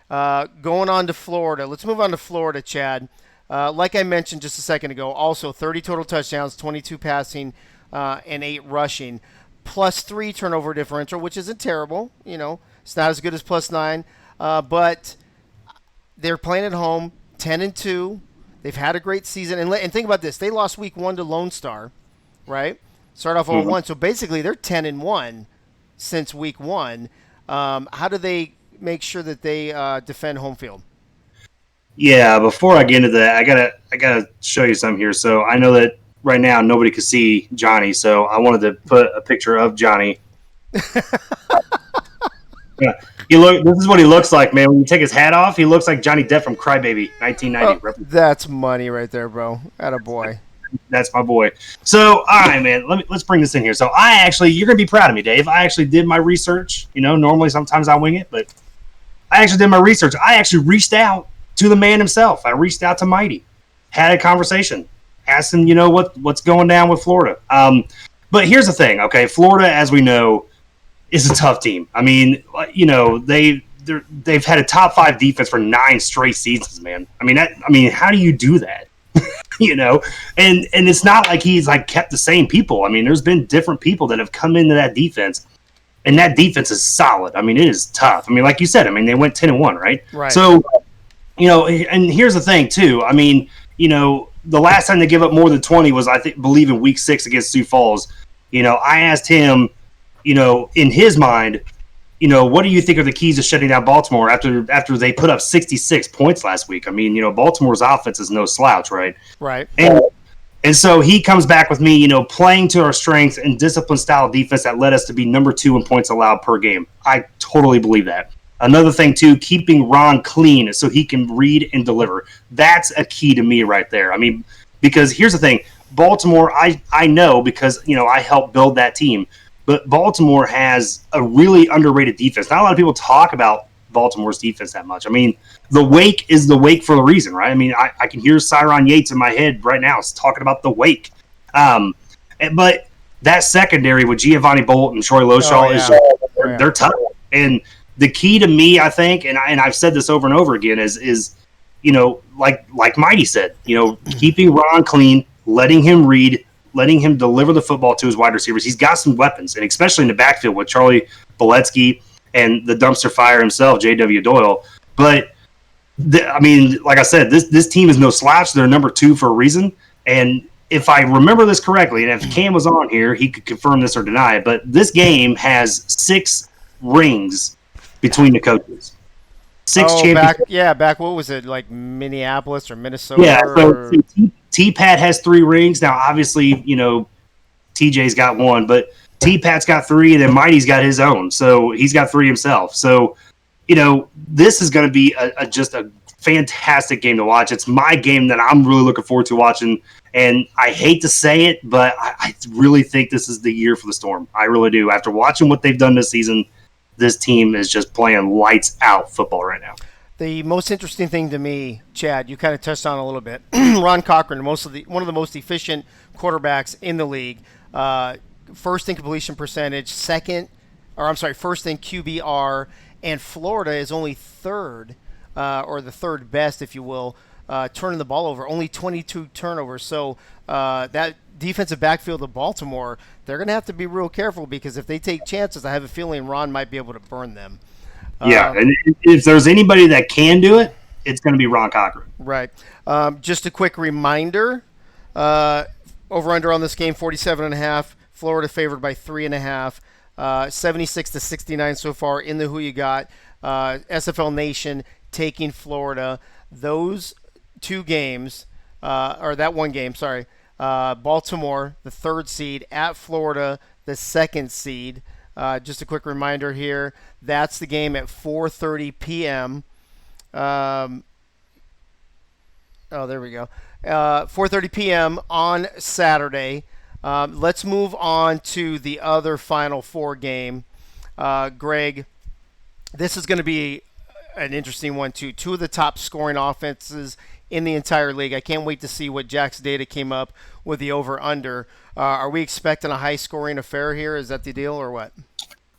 Going on to Florida. Let's move on to Florida, Chad. Like I mentioned just a second ago, also 30 total touchdowns, 22 passing, and 8 rushing. +3 turnover differential, which isn't terrible. You know, it's not as good as +9. But they're playing at home, 10-2. They've had a great season. And think about this. They lost week 1 to Lone Star, right? Start off 0-1. So basically they're 10-1 since week 1. How do they make sure that they defend home field? Yeah, before I get into that, I gotta show you something here. So I know that right now nobody can see Johnny, so I wanted to put a picture of Johnny. Yeah, this is what he looks like, man. When you take his hat off, he looks like Johnny Depp from Crybaby, 1990. Oh, that's money right there, bro. Attaboy. That's my boy. So, all right, man. Let's bring this in here. So, you're gonna be proud of me, Dave. I actually did my research. You know, normally sometimes I wing it, but I actually did my research. I actually reached out to the man himself. I reached out to Mighty, had a conversation, asked him, you know, what's going down with Florida. But here's the thing, okay? Florida, as we know, is a tough team. I mean, you know, they've had a top 5 defense for 9 straight seasons, man. I mean, how do you do that? You know, and it's not like he's like kept the same people. I mean, there's been different people that have come into that defense, and that defense is solid. I mean, it is tough. I mean, like you said, I mean, they went 10-1, right? Right. So, you know, and here's the thing too. I mean, you know, the last time they gave up more than 20 was, I believe, in week 6 against Sioux Falls. You know, I asked him, you know, in his mind, you know, what do you think are the keys to shutting down Baltimore after they put up 66 points last week? I mean, you know, Baltimore's offense is no slouch, right? Right. And so he comes back with me, you know, playing to our strengths and disciplined style defense that led us to be number 2 in points allowed per game. I totally believe that. Another thing, too, keeping Ron clean so he can read and deliver. That's a key to me right there. I mean, because here's the thing. Baltimore, I know because, you know, I helped build that team. But Baltimore has a really underrated defense. Not a lot of people talk about Baltimore's defense that much. I mean, the Wake is the Wake for a reason, right? I mean, I can hear Cyron Yates in my head right now talking about the Wake. But that secondary with Giovanni Bolt and Troy Loshaw they're tough. And the key to me, I think, and I've said this over and over again, is you know, like Mighty said, you know, keeping Ron clean, letting him read, letting him deliver the football to his wide receivers. He's got some weapons, and especially in the backfield with Charlie Boletsky and the dumpster fire himself, J.W. Doyle. But, I mean, like I said, this team is no slouch. They're number 2 for a reason. And if I remember this correctly, and if Cam was on here, he could confirm this or deny it, but this game has 6 rings between the coaches. 6 championships. Back, what was it, like Minneapolis or Minnesota? Yeah, so T-Pat has 3 rings. Now, obviously, you know, TJ's got 1, but T-Pat's got 3, and then Mighty's got his own. So he's got 3 himself. So, you know, this is going to be just a fantastic game to watch. It's my game that I'm really looking forward to watching. And I hate to say it, but I really think this is the year for the Storm. I really do. After watching what they've done this season, this team is just playing lights out football right now. The most interesting thing to me, Chad, you kind of touched on a little bit. Ron Cochran, one of the most efficient quarterbacks in the league. First in completion percentage, first in QBR, and Florida is only third, or the third best, if you will, turning the ball over. Only 22 turnovers. So that defensive backfield of Baltimore, they're going to have to be real careful because if they take chances, I have a feeling Ron might be able to burn them. Yeah, and if there's anybody that can do it, it's going to be Ron Cochran. Right. Just a quick reminder, over-under on this game, 47.5. Florida favored by 3.5. 76 to 69 so far in the Who You Got. SFL Nation taking Florida. Those 2 games, or that 1 game, sorry. Baltimore, the 3rd seed, at Florida, the 2nd seed. Just a quick reminder here, that's the game at 4:30 p.m. Oh, there we go. 4:30 p.m. on Saturday. Let's move on to the other Final Four game. Greg, this is going to be an interesting one, too. Two of the top scoring offenses in the entire league. I can't wait to see what Jack's data came up with the over-under. Are we expecting a high-scoring affair here? Is that the deal or what?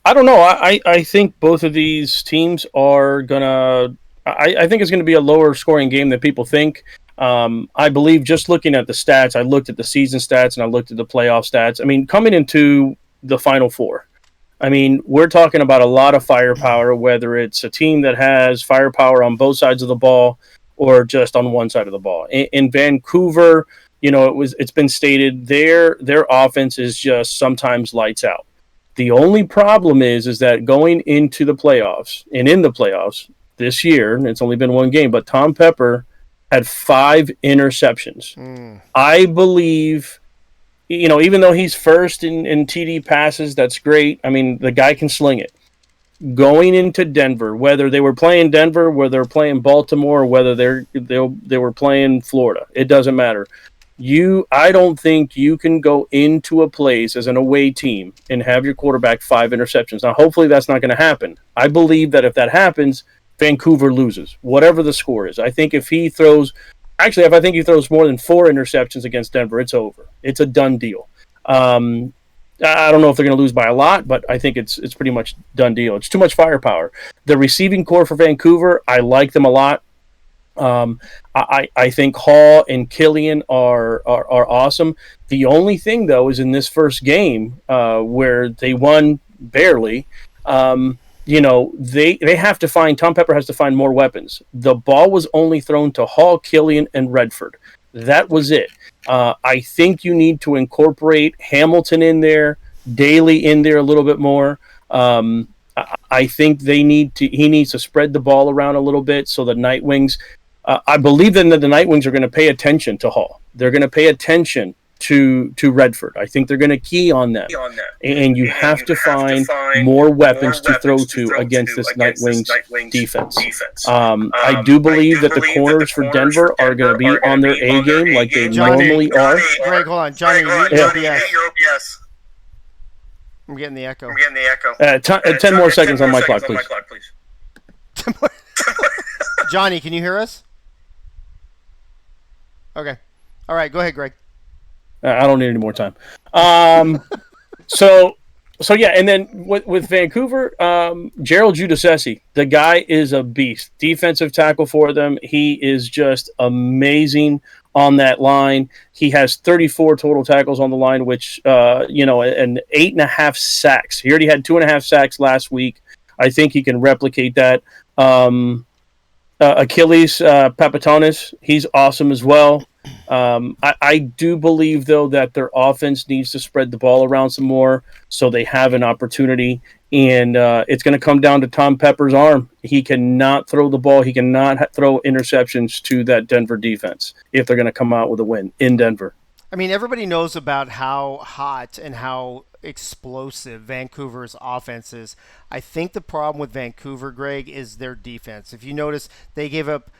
I don't know. I think both of these teams are going to – I think it's going to be a lower-scoring game than people think. I believe just looking at the stats, I looked at the season stats and I looked at the playoff stats. I mean, coming into the Final Four, I mean, we're talking about a lot of firepower, whether it's a team that has firepower on both sides of the ball or just on one side of the ball. In Vancouver, you know, it's been stated their offense is just sometimes lights out. The only problem is that going into the playoffs and in the playoffs this year, and it's only been one game, but Tom Pepper had 5 interceptions. I believe, you know, even though he's first in TD passes, that's great. I mean, the guy can sling it. Going into Denver, whether they were playing Denver, whether they're playing Baltimore, or whether they were playing Florida, it doesn't matter. I don't think you can go into a place as an away team and have your quarterback 5 interceptions. Now, hopefully that's not going to happen. I believe that if that happens, Vancouver loses, whatever the score is. I think if he throws more than 4 interceptions against Denver, it's over. It's a done deal. I don't know if they're going to lose by a lot, but I think it's pretty much done deal. It's too much firepower. The receiving core for Vancouver, I like them a lot. I think Hall and Killian are awesome. The only thing, though, is in this first game where they won barely, you know, they have to find – Tom Pepper has to find more weapons. The ball was only thrown to Hall, Killian, and Redford. That was it. I think you need to incorporate Hamilton in there, Daly in there a little bit more. I think he needs to spread the ball around a little bit so the Nightwings I believe then that the Nightwings are going to pay attention to Hall. They're going to pay attention to Redford. I think they're going to key on them. And you have to find more weapons to throw to against this Nightwings defense. I do believe that the corners for Denver are going to be on their A game like they normally are. Greg, hold on. Johnny, your OBS. I'm getting the echo. 10 more seconds on my clock, please. Johnny, can you hear us? Okay. All right, go ahead, Greg. I don't need any more time. So yeah, and then with Vancouver, Gerald Giudice, the guy is a beast. Defensive tackle for them. He is just amazing on that line. He has 34 total tackles on the line, which, and 8.5 sacks. He already had 2.5 sacks last week. I think he can replicate that. Achilles Papatonis, he's awesome as well. I do believe, though, that their offense needs to spread the ball around some more so they have an opportunity. And it's going to come down to Tom Pepper's arm. He cannot throw the ball. He cannot throw interceptions to that Denver defense if they're going to come out with a win in Denver. I mean, everybody knows about how hot and how explosive Vancouver's offense is. I think the problem with Vancouver, Greg, is their defense. If you notice, they gave up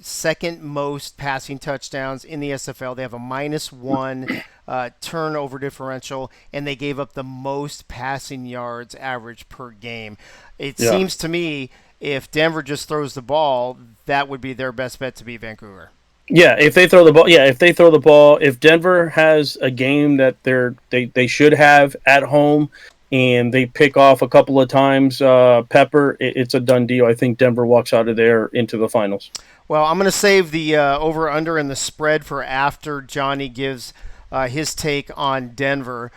second most passing touchdowns in the SFL. They have a -1 turnover differential, and they gave up the most passing yards average per game. It seems to me if Denver just throws the ball, that would be their best bet to beat Vancouver. Yeah, if they throw the ball, if Denver has a game that they should have at home and they pick off a couple of times Pepper, it's a done deal. I think Denver walks out of there into the finals. Well, I'm going to save the over-under and the spread for after Johnny gives his take on Denver.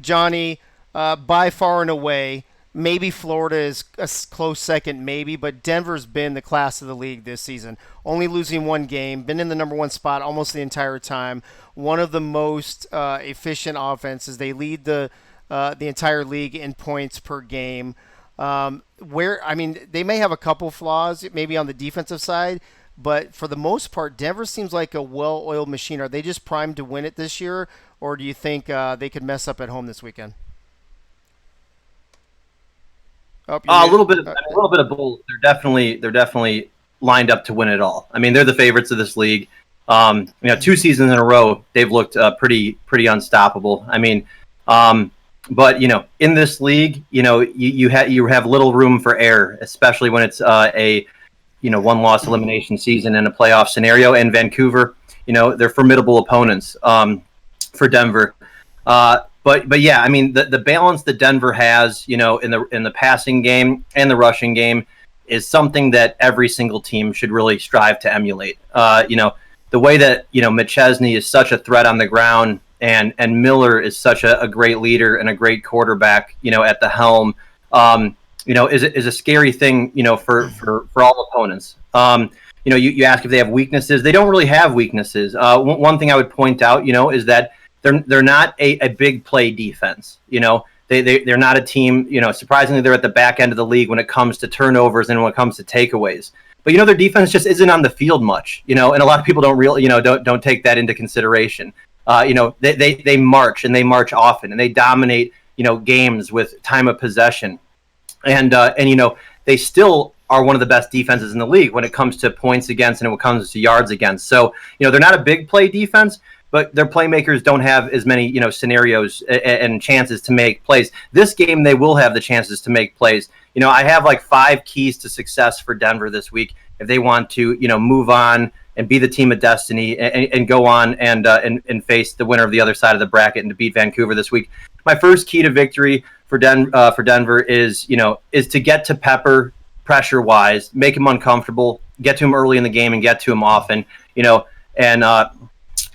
Johnny, by far and away, maybe Florida is a close second, maybe, but Denver's been the class of the league this season. Only losing one game, been in the number one spot almost the entire time. One of the most efficient offenses. They lead the entire league in points per game. They may have a couple flaws, maybe on the defensive side, but for the most part, Denver seems like a well-oiled machine. Are they just primed to win it this year, or do you think they could mess up at home this weekend? A little bit of both. They're definitely lined up to win it all. I mean, they're the favorites of this league. 2 seasons in a row, they've looked pretty unstoppable. I mean, but in this league, you have little room for error, especially when it's a 1-loss elimination season in a playoff scenario. And Vancouver, they're formidable opponents for Denver. But yeah, I mean, the balance that Denver has, in the passing game and the rushing game is something that every single team should really strive to emulate. The way that, McChesney is such a threat on the ground and Miller is such a great leader and a great quarterback, at the helm, is a scary thing, for all opponents. You ask if they have weaknesses. They don't really have weaknesses. One thing I would point out, is that they're not a big play defense. They're not a team, surprisingly, they're at the back end of the league when it comes to turnovers and when it comes to takeaways. But, their defense just isn't on the field much, and a lot of people don't really, don't take that into consideration. They march and they march often and they dominate, games with time of possession. And they still are one of the best defenses in the league when it comes to points against and when it comes to yards against. So, they're not a big play defense, but their playmakers don't have as many, scenarios and chances to make plays. This game, they will have the chances to make plays. I have like 5 keys to success for Denver this week if they want to, move on and be the team of destiny and go on and face the winner of the other side of the bracket and to beat Vancouver this week. My first key to victory for Denver is to get to Pepper pressure-wise, make him uncomfortable, get to him early in the game and get to him often,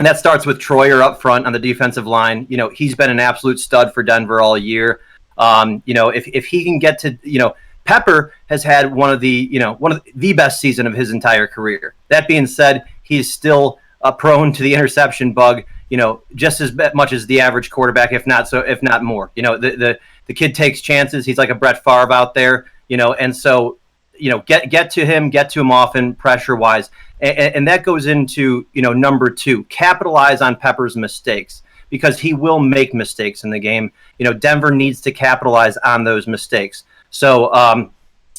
and that starts with Troyer up front on the defensive line. He's been an absolute stud for Denver all year. If he can get to, Pepper has had one of the best season of his entire career. That being said, he's still prone to the interception bug, just as much as the average quarterback, if not more. The kid takes chances. He's like a Brett Favre out there, and so, get to him often pressure wise. And that goes into, number 2, capitalize on Pepper's mistakes because he will make mistakes in the game. Denver needs to capitalize on those mistakes. So,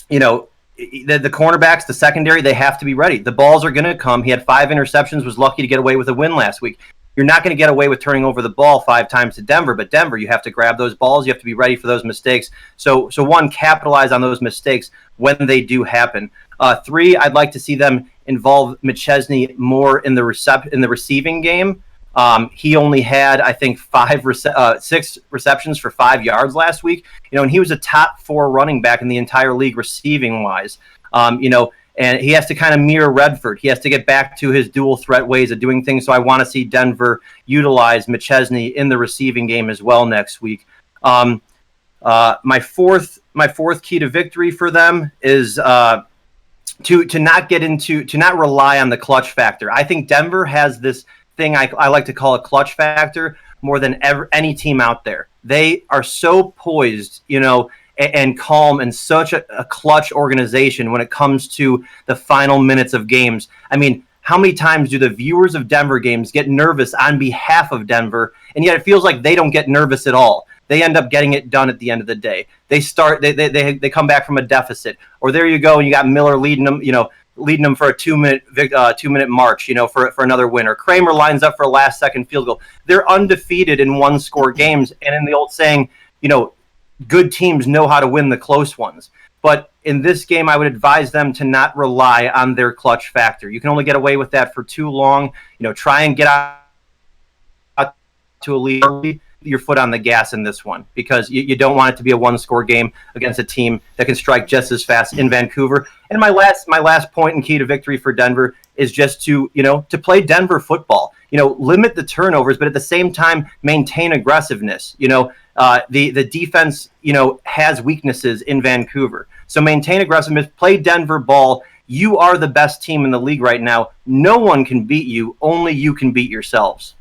the cornerbacks, the secondary, they have to be ready. The balls are going to come. He had 5 interceptions, was lucky to get away with a win last week. You're not going to get away with turning over the ball 5 times to Denver, but Denver, you have to grab those balls. You have to be ready for those mistakes. So one, capitalize on those mistakes when they do happen. 3, I'd like to see them involve McChesney more in the receiving game. He only had, I think, 6 receptions for 5 yards last week. And he was a top 4 running back in the entire league receiving wise. And he has to kind of mirror Redford. He has to get back to his dual threat ways of doing things. So I want to see Denver utilize McChesney in the receiving game as well next week. My fourth key to victory for them is to not rely on the clutch factor. I think Denver has this thing I like to call a clutch factor more than any team out there. They are so poised, and calm and such a clutch organization when it comes to the final minutes of games. I mean, how many times do the viewers of Denver games get nervous on behalf of Denver, and yet it feels like they don't get nervous at all? They end up getting it done at the end of the day. They come back from a deficit, or there you go, and you got Miller leading them for a 2-minute march, for another win. Or Kramer lines up for a last-second field goal. They're undefeated in one-score games, and in the old saying, good teams know how to win the close ones. But in this game, I would advise them to not rely on their clutch factor. You can only get away with that for too long. Try and get out to a lead. Your foot on the gas in this one because you don't want it to be a one-score game against a team that can strike just as fast in Vancouver. And my last point and key to victory for Denver is just to play Denver football. Limit the turnovers, but at the same time maintain aggressiveness. The defense has weaknesses in Vancouver, so maintain aggressiveness. Play Denver ball. You are the best team in the league right now. No one can beat you. Only you can beat yourselves.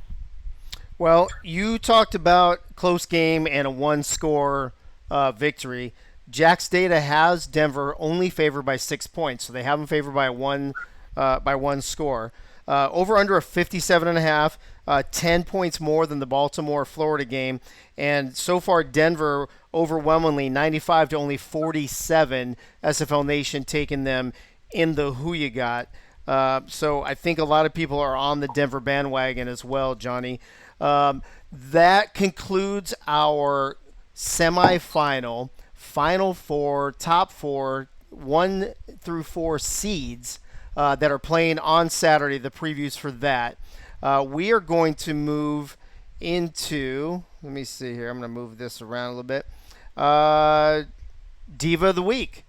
Well, you talked about close game and a one-score victory. Jack's data has Denver only favored by 6 points, so they have them favored by one score. Over under a 57.5, 10 points more than the Baltimore-Florida game, and so far Denver overwhelmingly 95 to only 47. SFL Nation taking them in the Who You Got. So I think a lot of people are on the Denver bandwagon as well, Johnny. That concludes our semifinal, final four, top four, 1 through 4 seeds that are playing on Saturday, the previews for that. We are going to move into, let me see here, I'm going to move this around a little bit. Diva of the Week.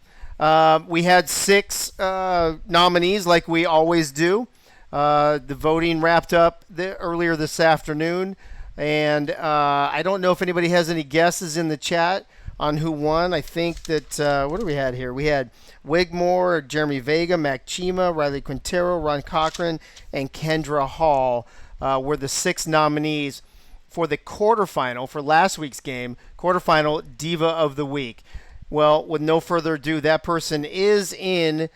We had 6 nominees like we always do. The voting wrapped up earlier this afternoon. And I don't know if anybody has any guesses in the chat on who won. I think that, what do we had here? We had Wigmore, Jeremy Vega, Mac Chima, Riley Quintero, Ron Cochran, and Kendra Hall were the 6 nominees for the quarterfinal, for last week's game, quarterfinal Diva of the Week. Well, with no further ado, that person is in,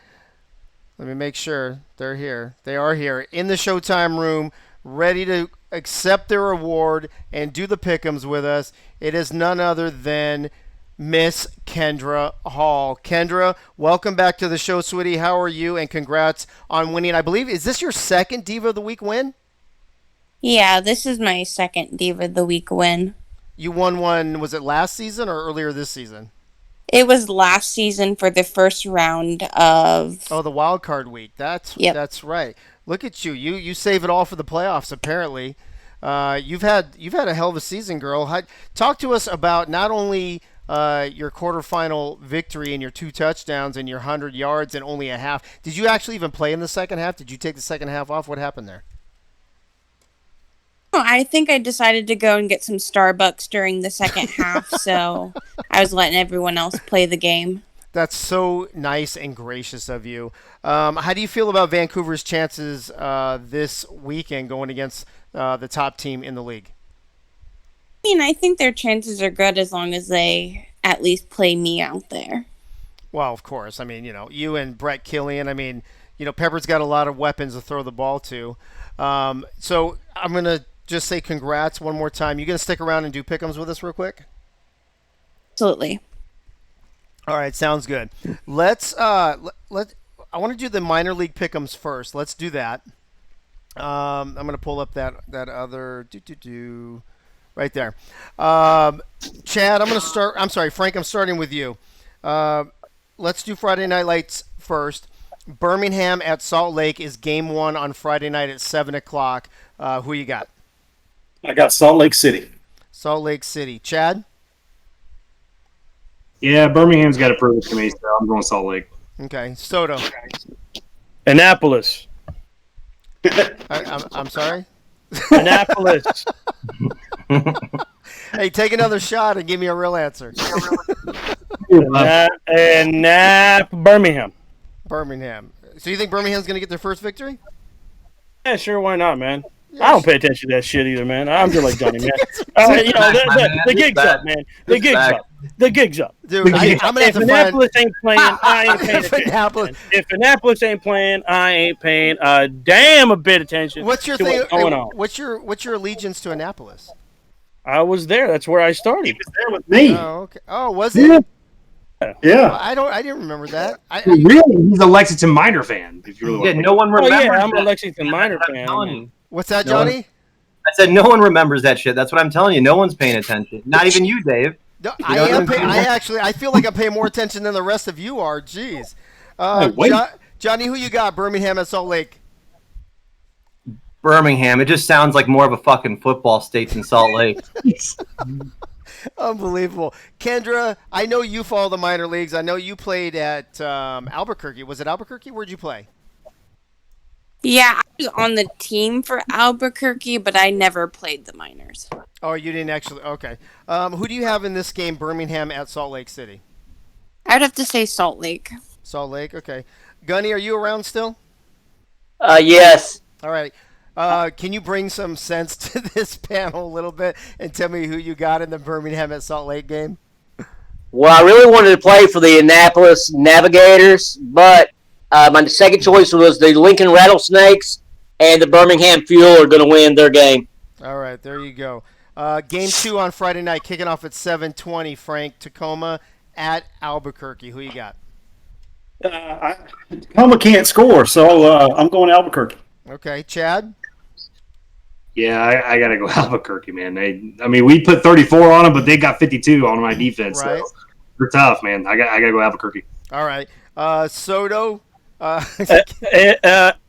let me make sure they're here. They are here in the Showtime room, ready to accept their award and do the pick'ems with us. It is none other than Miss Kendra Hall. Kendra, welcome back to the show, sweetie. How are you? And congrats on winning. I believe, is this your second Diva of the Week win? Yeah, this is my second Diva of the Week win. You won one, was it last season or earlier this season? It was last season for the first round of... Oh, the wild card week. That's right. Look at you. You save it all for the playoffs, apparently. You've had a hell of a season, girl. Talk to us about not only your quarterfinal victory and your 2 touchdowns and your 100 yards and only a half. Did you actually even play in the second half? Did you take the second half off? What happened there? I think I decided to go and get some Starbucks during the second half, so I was letting everyone else play the game. That's so nice and gracious of you. How do you feel about Vancouver's chances this weekend going against the top team in the league? I mean, I think their chances are good as long as they at least play me out there. Well, of course. I mean, you and Brett Killian. I mean, Pepper's got a lot of weapons to throw the ball to. So I'm going to just say congrats one more time. You going to stick around and do pick'ems with us real quick? Absolutely. All right, sounds good. Let's I want to do the minor league pick'ems first. Let's do that. I'm going to pull up that other right there. Chad, I'm going to start. I'm sorry, Frank. I'm starting with you. Let's do Friday Night Lights first. Birmingham at Salt Lake is game 1 on Friday night at 7:00. Who you got? I got Salt Lake City. Salt Lake City. Chad? Yeah, Birmingham's got to prove it to me, so I'm going Salt Lake. Okay. Soto? Annapolis. I'm sorry? Annapolis. Hey, take another shot and give me a real answer. Birmingham. Birmingham. So you think Birmingham's going to get their first victory? Yeah, sure. Why not, man? Yes. I don't pay attention to that shit either, man. I'm just like Gunny, man. The gig's up, man. The gig's up. The gig's up. Dude, I'm going to have if to Annapolis ain't playing, I ain't paying attention. Annapolis. If Annapolis ain't playing, I ain't paying a damn bit attention. What's your to thing? what's going on? What's your allegiance to Annapolis? I was there. That's where I started. He was there with me. Oh, okay. Oh, was it? Yeah. I didn't remember that. Really? He's a Lexington Minor fan. If you really want to no one Oh remembers. yeah, I'm a that. Lexington Minor I'm fan. telling you. What's that, No one- Johnny? I said no one remembers that shit. That's what I'm telling you. No one's paying attention. Not even you, Dave. No, You know what I'm I feel like I'm paying more attention than the rest of you are. Jeez. wait. Johnny, who you got? Birmingham at Salt Lake. Birmingham. It just sounds like more of a fucking football state than Salt Lake. Unbelievable. Kendra, I know you follow the minor leagues. I know you played at Albuquerque. Was it Albuquerque? Where'd you play? Yeah, I was on the team for Albuquerque, but I never played the minors. Oh, you didn't actually. Okay. Who do you have in this game, Birmingham at Salt Lake City? I would have to say Salt Lake. Salt Lake, okay. Gunny, are you around still? Yes. All right. Can you bring some sense to this panel a little bit and tell me who you got in the Birmingham at Salt Lake game? Well, I really wanted to play for the Annapolis Navigators, but my second choice was the Lincoln Rattlesnakes, and the Birmingham Fuel are going to win their game. All right, there you go. Game 2 on Friday night, kicking off at 7:20, Frank. Tacoma at Albuquerque. Who you got? Tacoma can't score, so I'm going Albuquerque. Okay, Chad. Yeah, I got to go Albuquerque, man. We put 34 on them, but they got 52 on my defense. Right. So they're tough, man. I got to go Albuquerque. All right. Soto. And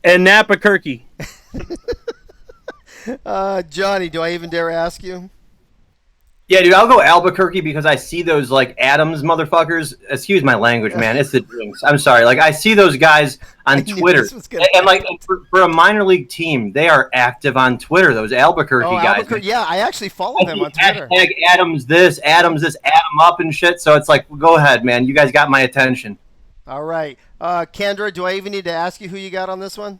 Napaquirky. Johnny, do I even dare ask you? Yeah, dude, I'll go Albuquerque because I see those like Adams motherfuckers. Excuse my language, man. It's the drinks. I'm sorry. Like I see those guys on Twitter, and for a minor league team, they are active on Twitter. Those Albuquerque guys. Yeah, I actually follow them on Twitter. Hashtag Adams this, Adams this, add them up and shit. So it's like, well, go ahead, man. You guys got my attention. All right, Kendra, do I even need to ask you who you got on this one?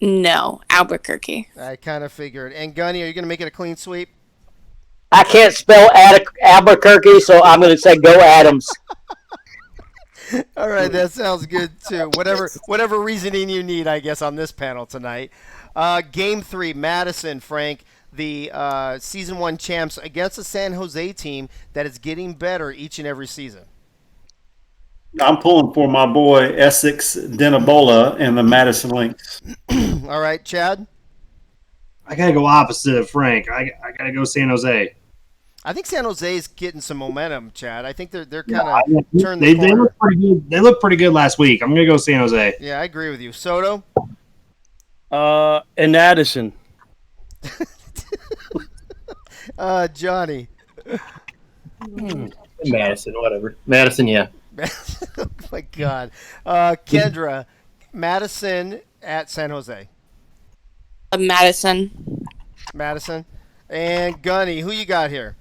No, Albuquerque. I kind of figured. And Gunny, are you going to make it a clean sweep? I can't spell Albuquerque, so I'm going to say go Adams. All right, that sounds good too. Whatever reasoning you need, I guess, on this panel tonight. Game 3, Madison, Frank, the Season 1 champs against a San Jose team that is getting better each and every season. I'm pulling for my boy Essex Dinabola and the Madison Lynx. All right, Chad? I got to go opposite of Frank. I got to go San Jose. I think San Jose is getting some momentum, Chad. I think they're kind of turning the They corner. look pretty good. They look pretty good last week. I'm going to go San Jose. Yeah, I agree with you. Soto? And Addison. Johnny? Madison, whatever. Madison, yeah. Oh, my God. Kendra, Madison at San Jose. Madison. Madison. And Gunny, who you got here?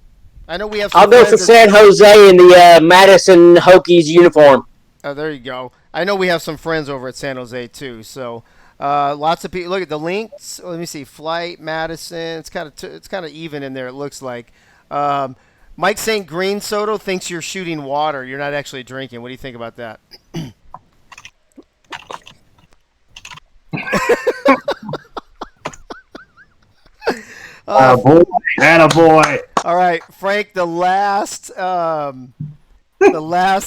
I know we have. I'll go for San Jose in the Madison Hokies uniform. Oh, there you go. I know we have some friends over at San Jose too. So lots of people. Look at the links. Let me see. Flight, Madison. It's kind of even in there. It looks like. Mike St. Green Soto thinks you're shooting water. You're not actually drinking. What do you think about that? Attaboy. All right, Frank. The last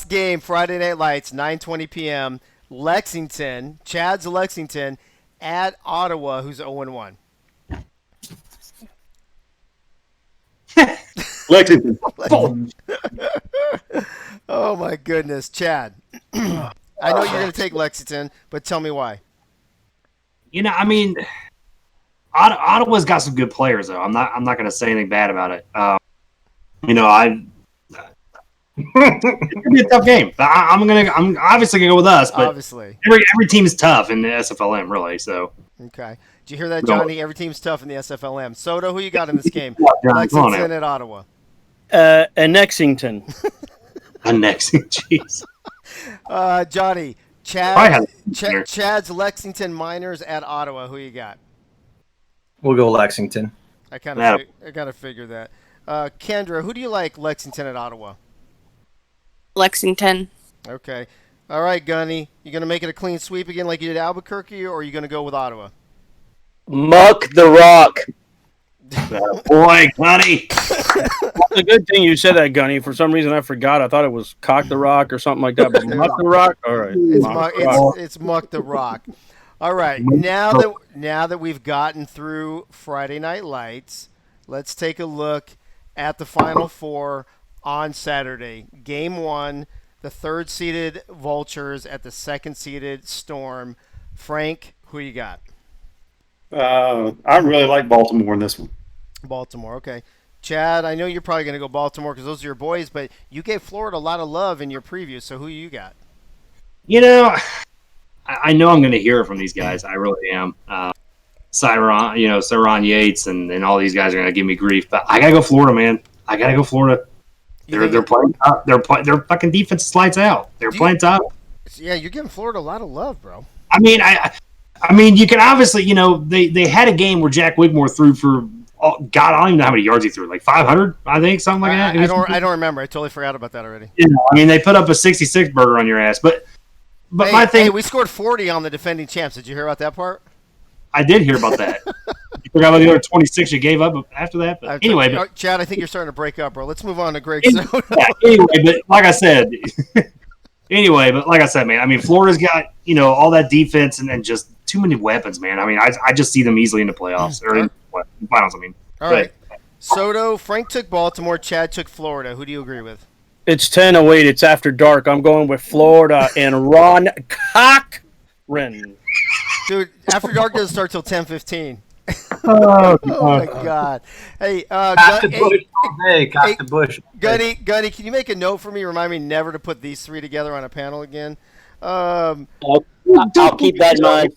game, Friday Night Lights, 9:20 p.m. Lexington, Chad's Lexington at Ottawa, who's 0-1. Lexington. Oh my goodness, Chad. I know you're going to take Lexington, but tell me why. Ottawa's got some good players, though. I'm not going to say anything bad about it. It's gonna be a tough game. I'm obviously gonna go with us, but obviously every team is tough in the SFLm, really. So okay. Did you hear that, Johnny? Every team's tough in the SFLm. Soto, who you got in this game? John, Lexington at Ottawa. And Lexington. Jeez. Johnny, Chad's Lexington Miners at Ottawa. Who you got? We'll go Lexington. I kind of figured that. Kendra, who do you like Lexington at Ottawa? Lexington. Okay. All right, Gunny. You going to make it a clean sweep again like you did Albuquerque, or are you going to go with Ottawa? Muck the rock. Boy, Gunny. It's a good thing you said that, Gunny. For some reason, I forgot. I thought it was Cock the Rock or something like that. But Muck the Rock? All right. It's Muck the Rock. All right. Now that we've gotten through Friday Night Lights, let's take a look at the Final Four on Saturday. Game 1, the third-seeded Vultures at the second-seeded Storm. Frank, who you got? I really like Baltimore in this one. Baltimore, okay. Chad, I know you're probably going to go Baltimore because those are your boys, but you gave Florida a lot of love in your preview, so who you got? I know I'm going to hear it from these guys. I really am. Cyron Yates and all these guys are going to give me grief, but I got to go Florida, man. I got to go Florida. They're playing top. Their fucking defense slides out. They're playing top. Yeah, you're giving Florida a lot of love, bro. I mean, you can obviously, they had a game where Jack Wigmore threw for, God, I don't even know how many yards he threw, like 500, I think, something like that. I don't remember. I totally forgot about that already. They put up a 66 burger on your ass, but hey, my thing. Hey, we scored 40 on the defending champs. Did you hear about that part? I did hear about that. You forgot about the other 26 you gave up after that. But anyway, Chad, I think you're starting to break up, bro. Let's move on to Greg. Anyway, but like I said, Anyway, but like I said, man, I mean, Florida's got, all that defense and just too many weapons, man. I mean, I just see them easily in the playoffs or in finals, I mean. All right. Soto, Frank took Baltimore, Chad took Florida. Who do you agree with? It's 10:08. It's after dark. I'm going with Florida and Ron Cochran. Dude, after dark doesn't start till 10:15. Oh, Oh my God! Hey, Cock the bush all day. Cock the bush. Gunny, can you make a note for me? Remind me never to put these three together on a panel again. I'll keep that in mind.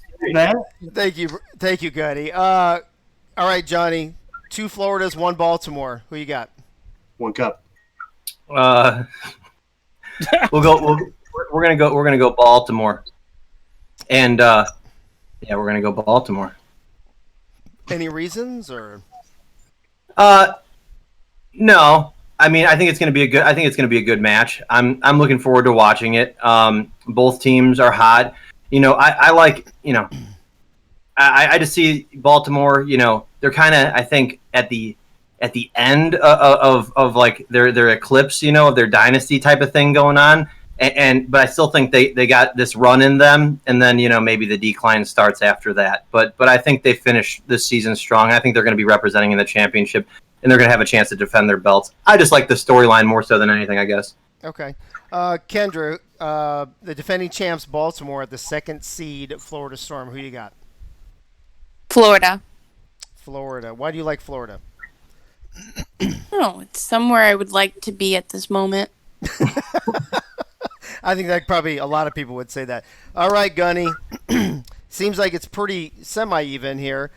Thank you, Gunny. All right, Johnny. 2 Floridas, 1 Baltimore. Who you got? 1 cup. We're gonna go Baltimore, and we're gonna go Baltimore. Any reasons or? No. I mean, I think it's gonna be a good match. I'm looking forward to watching it. Both teams are hot. I like. I just see Baltimore. They're kind of, I think, at the end of like their eclipse, of their dynasty type of thing going on. But I still think they got this run in them, and then maybe the decline starts after that. But I think they finish this season strong. I think they're going to be representing in the championship, and they're going to have a chance to defend their belts. I just like the storyline more so than anything, I guess. Okay, Kendra, the defending champs Baltimore at the 2nd seed Florida Storm. Who you got? Florida. Florida. Why do you like Florida? Oh, it's somewhere I would like to be at this moment. I think that probably a lot of people would say that. All right, Gunny. Seems like it's pretty semi-even here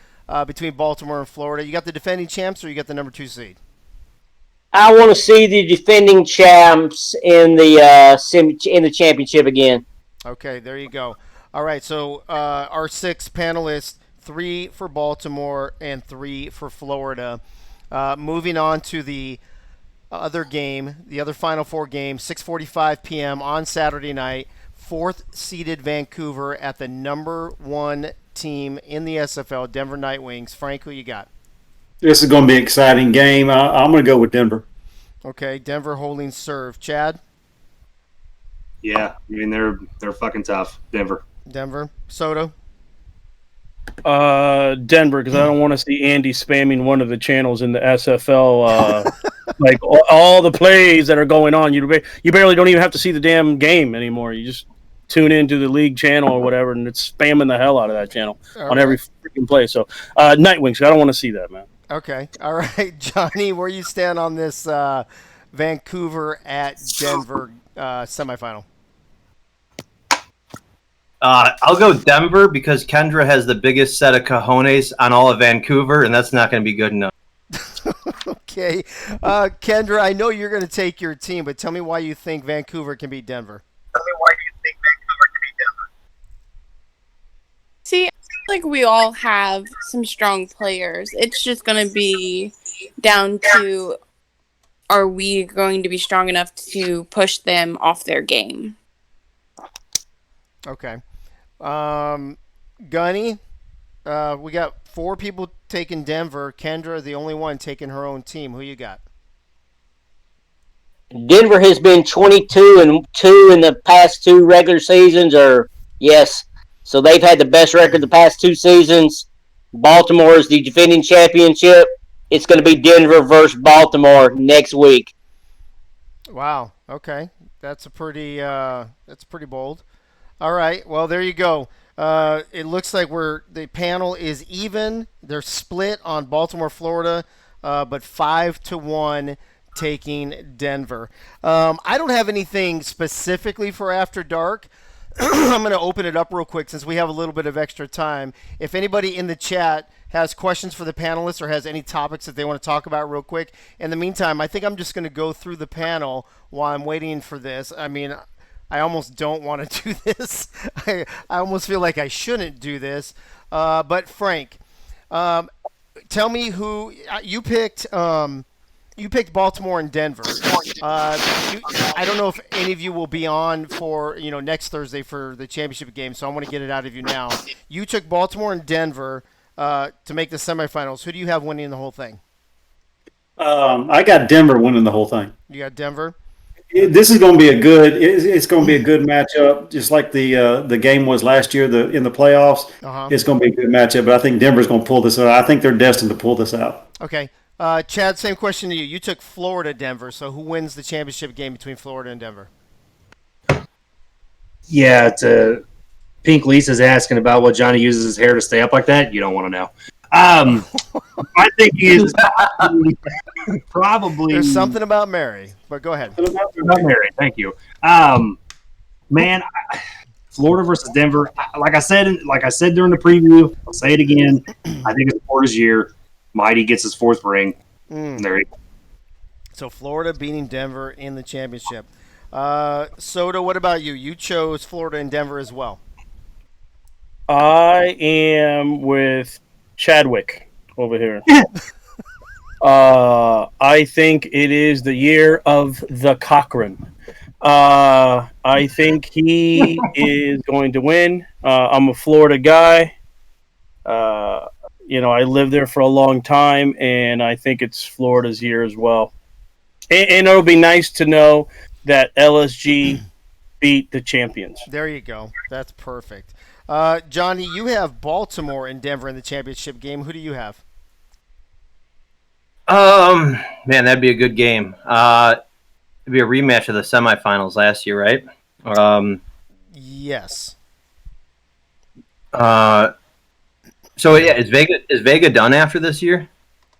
between Baltimore and Florida. You got the defending champs, or you got the number 2 seed? I want to see the defending champs in the championship again. Okay, there you go. All right, so our 6 panelists, 3 for Baltimore and 3 for Florida. Moving on to the other game, the other Final Four game, 6:45 p.m. on Saturday night. 4th-seeded Vancouver at the number 1 team in the SFL, Denver Nightwings. Frank, who you got? This is going to be an exciting game. I'm going to go with Denver. Okay, Denver holding serve. Chad? Yeah, I mean they're fucking tough. Denver. Soto? Denver, because I don't want to see Andy spamming one of the channels in the SFL. Like all the plays that are going on, you barely don't even have to see the damn game anymore. You just tune into the league channel or whatever, and it's spamming the hell out of that channel on every freaking play. So, Nightwings, I don't want to see that, man. Okay. All right, Johnny, where you stand on this Vancouver at Denver semifinal? I'll go Denver because Kendra has the biggest set of cojones on all of Vancouver, and that's not going to be good enough. Okay. Kendra, I know you're going to take your team, but tell me why you think Vancouver can beat Denver. See, I feel like we all have some strong players. It's just going to be down to, are we going to be strong enough to push them off their game? Okay. Gunny, we got 4 people taking Denver. Kendra, the only one taking her own team. Who you got? Denver has been 22-2 in the past 2 regular seasons, so they've had the best record the past 2 seasons. Baltimore is the defending championship. It's going to be Denver versus Baltimore next week. Wow. Okay, that's pretty bold. All right. Well, there you go. It looks like the panel is even. They're split on Baltimore, Florida, but 5-1 taking Denver. I don't have anything specifically for After Dark. I'm going to open it up real quick since we have a little bit of extra time. If anybody in the chat has questions for the panelists or has any topics that they want to talk about real quick, in the meantime, I think I'm just going to go through the panel while I'm waiting for this. I mean, I almost don't want to do this. I almost feel like I shouldn't do this. But Frank, tell me who you picked. You picked Baltimore and Denver. I don't know if any of you will be on for next Thursday for the championship game, so I want to get it out of you now. You took Baltimore and Denver to make the semifinals. Who do you have winning the whole thing? I got Denver winning the whole thing. You got Denver? This is going to be a good. It's going to be a good matchup, just like the game was last year. In the playoffs, it's going to be a good matchup. But I think Denver's going to pull this out. I think they're destined to pull this out. Okay, Chad. Same question to you. You took Florida, Denver. So who wins the championship game between Florida and Denver? Yeah, Pink Lisa's asking about what Johnny uses his hair to stay up like that. You don't want to know. I think he is probably. There's something about Mary, but go ahead. About Mary, thank you. Man, Florida versus Denver. Like I said during the preview, I'll say it again. I think it's Florida's year. Mighty gets his 4th ring. There you go. So Florida beating Denver in the championship. Soda, what about you? You chose Florida and Denver as well. I am with Chadwick over here. I think it is the year of the Cochrane. I think he is going to win. I'm a Florida guy. I lived there for a long time, and I think it's Florida's year as well. And it'll be nice to know that LSG beat the champions. There you go. That's perfect. Johnny, you have Baltimore and Denver in the championship game. Who do you have? Man, that'd be a good game. It'd be a rematch of the semifinals last year, right? Yes. So yeah, is Vega done after this year?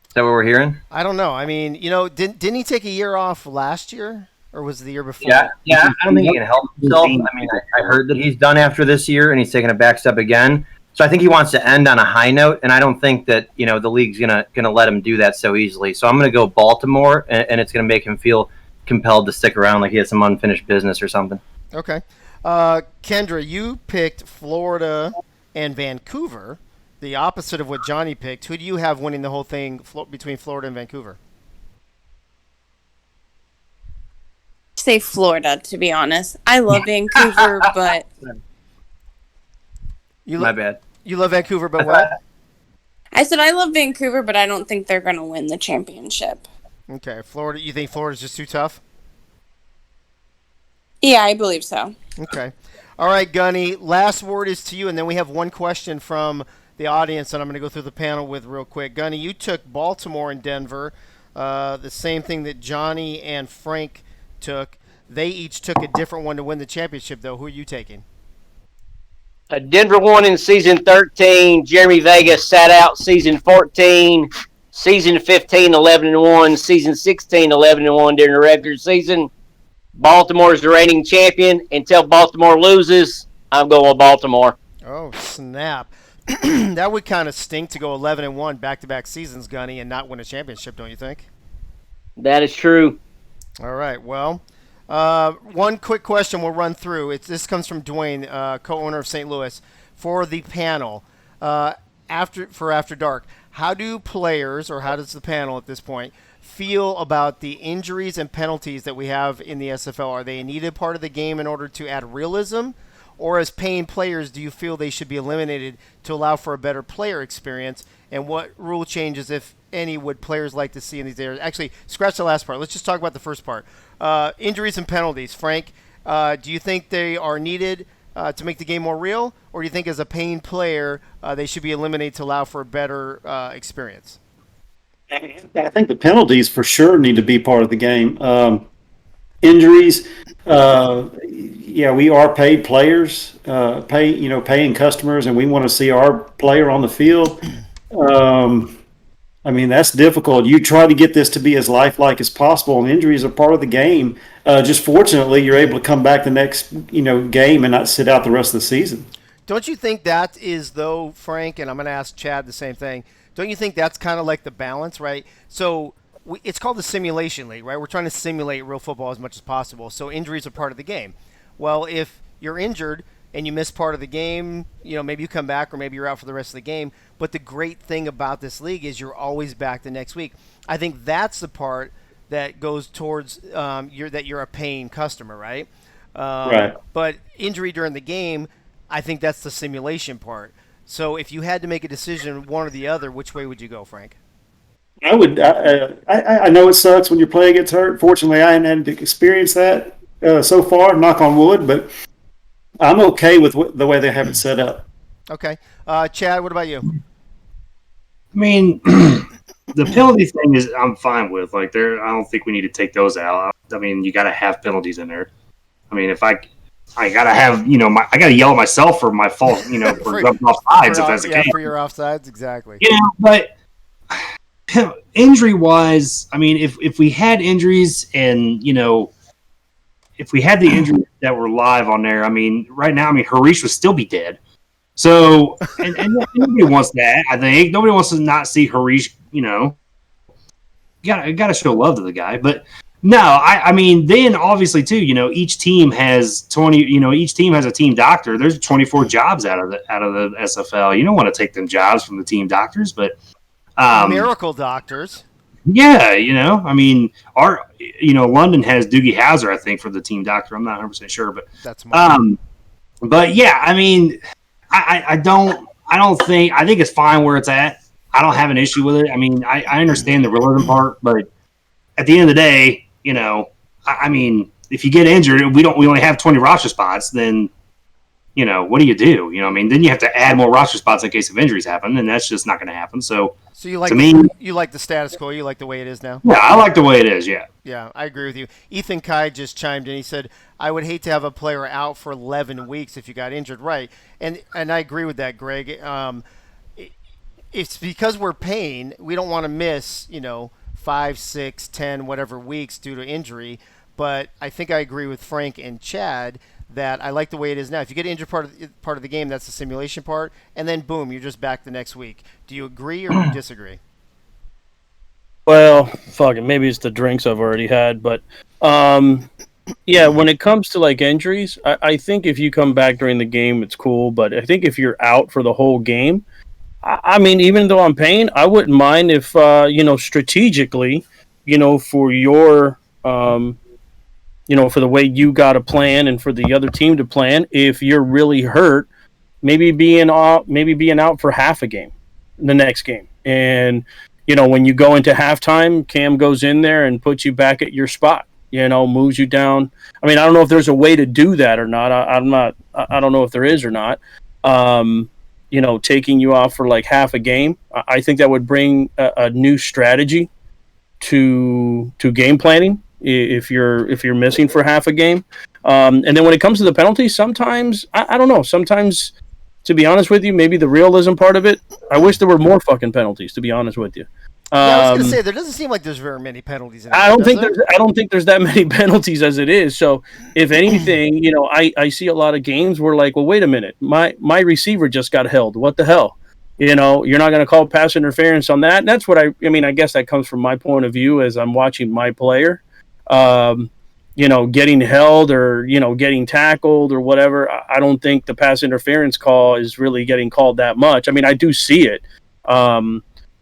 Is that what we're hearing? I don't know. I mean, didn't he take a year off last year, or was it the year before? Yeah. I don't think he can help himself. I mean, I heard that he's done after this year, and he's taking a back step again. So I think he wants to end on a high note, and I don't think that the league's gonna let him do that so easily. So I'm gonna go Baltimore, and it's gonna make him feel compelled to stick around, like he has some unfinished business or something. Okay. Kendra, you picked Florida and Vancouver, the opposite of what Johnny picked. Who do you have winning the whole thing between Florida and Vancouver? Say Florida, to be honest. I love Vancouver, but My bad. You love Vancouver, but what? I said I love Vancouver, but I don't think they're going to win the championship. Okay, Florida. You think Florida's just too tough? Yeah, I believe so. Okay. All right, Gunny, last word is to you, and then we have one question from the audience that I'm going to go through the panel with real quick. Gunny, you took Baltimore and Denver, the same thing that Johnny and Frank took. They each took a different one to win the championship, though. Who are you taking? Denver won in season 13. Jeremy Vega sat out season 14. Season 15, 11-1. Season 16, 11-1 during the regular season. Baltimore is the reigning champion. Until Baltimore loses, I'm going with Baltimore. Oh, snap. That would kind of stink to go 11-1 back-to-back seasons, Gunny, and not win a championship, don't you think? That is true. All right, well, one quick question we'll run through. This comes from Dwayne, co-owner of St. Louis. For the panel, After Dark, how do players, or how does the panel at this point, feel about the injuries and penalties that we have in the SFL? Are they a needed part of the game in order to add realism? Or as paying players, do you feel they should be eliminated to allow for a better player experience? And what rule changes, if any, would players like to see in these areas? Actually, scratch the last part. Let's just talk about the first part. Injuries and penalties. Frank, do you think they are needed to make the game more real? Or do you think as a paying player, they should be eliminated to allow for a better experience? I think the penalties for sure need to be part of the game. Injuries, we are paid players, paying customers, and we want to see our player on the field. That's difficult. You try to get this to be as lifelike as possible, and injuries are part of the game. Just fortunately, you're able to come back the next, game and not sit out the rest of the season. Don't you think that is, though, Frank, and I'm going to ask Chad the same thing, don't you think that's kind of like the balance, right? So it's called the simulation league, right? We're trying to simulate real football as much as possible. So injuries are part of the game. Well, if you're injured and you miss part of the game, maybe you come back or maybe you're out for the rest of the game. But the great thing about this league is you're always back the next week. I think that's the part that goes towards that you're a paying customer, right? Right. But injury during the game, I think that's the simulation part. So if you had to make a decision, one or the other, which way would you go, Frank? I know it sucks when your player gets hurt. Fortunately, I haven't had to experience that so far. Knock on wood, but I'm okay with the way they have it set up. Okay. Chad, what about you? I mean, the penalty thing is I'm fine with. Like, I don't think we need to take those out. I mean, you got to have penalties in there. I mean, if I gotta have, I gotta yell at myself for my fault, for jumping off sides if that's the case. For your offsides, exactly. But injury wise, I mean, if we had injuries and if we had the injuries that were live on there, I mean, right now, I mean, Harish would still be dead. So, and nobody wants that. I think nobody wants to not see Harish. You gotta show love to the guy, but. No, I mean, then obviously too, each team has 20. Each team has a team doctor. There's 24 jobs out of the SFL. You don't want to take them jobs from the team doctors, but miracle doctors. Yeah, I mean, London has Doogie Howser, I think, for the team doctor. I'm not 100% sure, but that's but yeah, I mean, I think it's fine where it's at. I don't have an issue with it. I mean, I understand the realism part, but at the end of the day. I mean, if you get injured, we only have 20 roster spots, then, what do you do? I mean, then you have to add more roster spots in case of injuries happen, and that's just not going to happen. So you like you like the status quo? You like the way it is now? Yeah, I like the way it is, yeah. Yeah, I agree with you. Ethan Kai just chimed in. He said, I would hate to have a player out for 11 weeks if you got injured. Right, and I agree with that, Greg. It's because we're paying. We don't want to miss, 5, 6, 10, whatever weeks due to injury. But I think I agree with Frank and Chad that I like the way it is now. If you get injured part of the game, that's the simulation part, and then boom, you're just back the next week. Do you agree or do you disagree? Well, fuck it. Maybe it's the drinks I've already had, but yeah, when it comes to like injuries, I think if you come back during the game, it's cool. But I think if you're out for the whole game, I mean, even though I'm paying, I wouldn't mind if, strategically, for your, for the way you got to plan and for the other team to plan, if you're really hurt, maybe being out for half a game, the next game. And, when you go into halftime, Cam goes in there and puts you back at your spot, moves you down. I mean, I don't know if there's a way to do that or not. I don't know if there is or not. Taking you off for like half a game, I think that would bring a new strategy to game planning if you're missing for half a game. And then when it comes to the penalties, sometimes I don't know. Sometimes, to be honest with you, maybe the realism part of it, I wish there were more fucking penalties. To be honest with you. I was gonna say there doesn't seem like there's very many penalties. I don't think there's that many penalties as it is. So if anything, I see a lot of games where like, well, wait a minute, my receiver just got held. What the hell? You're not going to call pass interference on that. And that's what I mean. I guess that comes from my point of view as I'm watching my player, getting held or getting tackled or whatever. I don't think the pass interference call is really getting called that much. I mean, I do see it.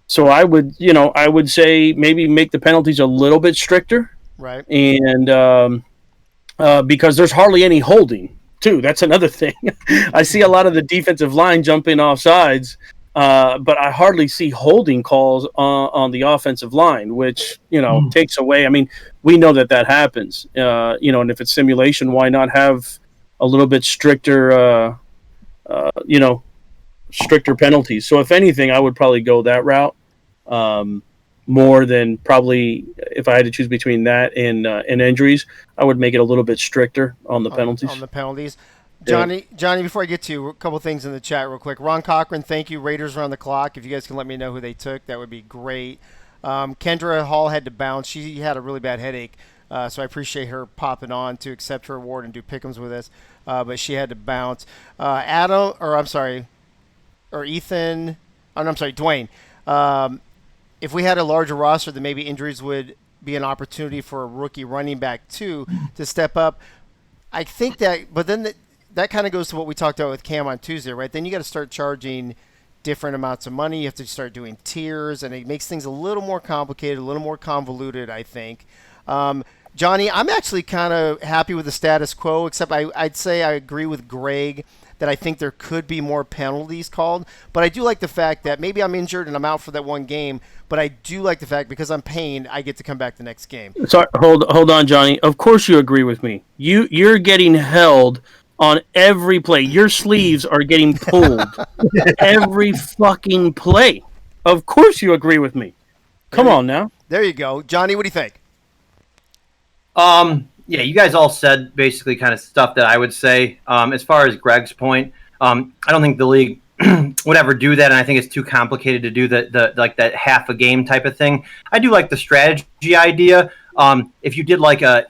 So I would say maybe make the penalties a little bit stricter, right? And because there's hardly any holding, too. That's another thing. I see a lot of the defensive line jumping off sides, but I hardly see holding calls on the offensive line, which takes away. I mean, we know that happens. And if it's simulation, why not have a little bit stricter? Stricter penalties. So if anything, I would probably go that route more than probably if I had to choose between that and injuries. I would make it a little bit stricter on the penalties. On the penalties. Johnny, before I get to you, a couple things in the chat real quick. Ron Cochran, thank you. Raiders are on the clock. If you guys can let me know who they took, that would be great. Kendra Hall had to bounce. She had a really bad headache, so I appreciate her popping on to accept her award and do pick'ems with us. But she had to bounce. Dwayne. If we had a larger roster, then maybe injuries would be an opportunity for a rookie running back too to step up. I think that, but then that kind of goes to what we talked about with Cam on Tuesday, right? Then you got to start charging different amounts of money. You have to start doing tiers, and it makes things a little more complicated, a little more convoluted, I think. Johnny, I'm actually kind of happy with the status quo, except I'd say I agree with Greg that I think there could be more penalties called. But I do like the fact that maybe I'm injured and I'm out for that one game, but I do like the fact because I'm paying, I get to come back the next game. Sorry, hold on, Johnny. Of course you agree with me. You're getting held on every play. Your sleeves are getting pulled every fucking play. Of course you agree with me. Come on now. There you go. Johnny, what do you think? Yeah, you guys all said basically kind of stuff that I would say. As far as Greg's point, I don't think the league would ever do that, and I think it's too complicated to do the like that half a game type of thing. I do like the strategy idea. If you did like a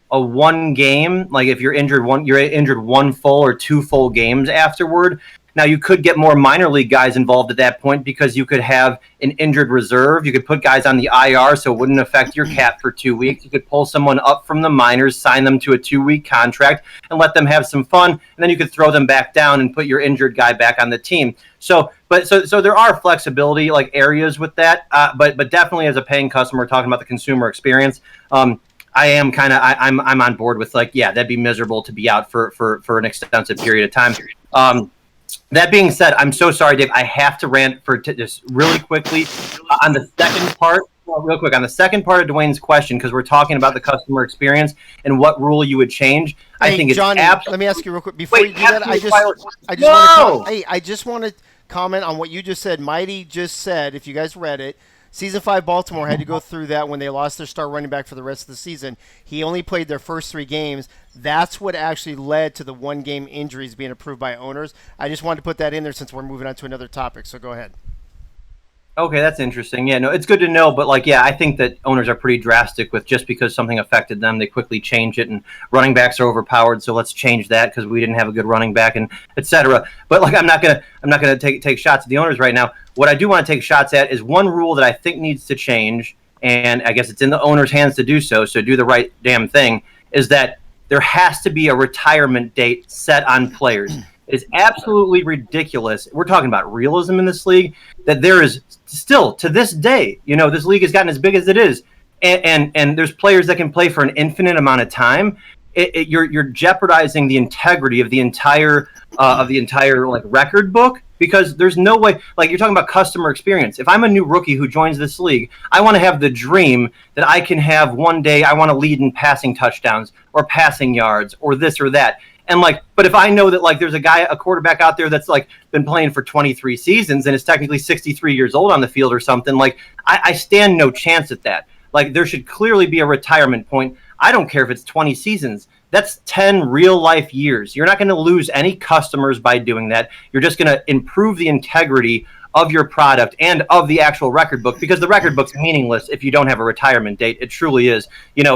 one game, like if you're injured one full or two full games afterward. Now, you could get more minor league guys involved at that point because you could have an injured reserve. You could put guys on the IR so it wouldn't affect your cap for 2 weeks. You could pull someone up from the minors, sign them to a 2-week contract, and let them have some fun. And then you could throw them back down and put your injured guy back on the team. So there are flexibility like areas with that. But definitely as a paying customer, talking about the consumer experience, I'm on board with that'd be miserable to be out for an extensive period of time. That being said, I'm so sorry, Dave. I have to rant for just really quickly on the second part. Real quick on the second part of Dwayne's question, because we're talking about the customer experience and what rule you would change. Hey, I think Johnny, it's let me ask you real quick before you do that. I just want to comment on what you just said. Mighty just said, if you guys read it, Season 5 Baltimore had to go through that when they lost their star running back for the rest of the season. He only played their first 3 games. That's what actually led to the one-game injuries being approved by owners. I just wanted to put that in there since we're moving on to another topic, so go ahead. Okay, that's interesting. Yeah, no, it's good to know, but I think that owners are pretty drastic with just because something affected them, they quickly change it, and running backs are overpowered, so let's change that because we didn't have a good running back, and etc. But I'm not gonna take shots at the owners right now. What I do want to take shots at is one rule that I think needs to change, and I guess it's in the owner's hands to do so. So do the right damn thing. Is that there has to be a retirement date set on players. It is absolutely ridiculous. We're talking about realism in this league, that there is still, to this day, this league has gotten as big as it is, and there's players that can play for an infinite amount of time. You're jeopardizing the integrity of the entire record book, because there's no way, you're talking about customer experience. If I'm a new rookie who joins this league, I want to have the dream that I can have one day, I want to lead in passing touchdowns or passing yards or this or that. And but if I know that there's a quarterback out there that's been playing for 23 seasons and is technically 63 years old on the field or something, I stand no chance at that. There should clearly be a retirement point. I don't care if it's 20 seasons. That's 10 real life years. You're not going to lose any customers by doing that. You're just going to improve the integrity of your product and of the actual record book, because the record book's meaningless if you don't have a retirement date. It truly is.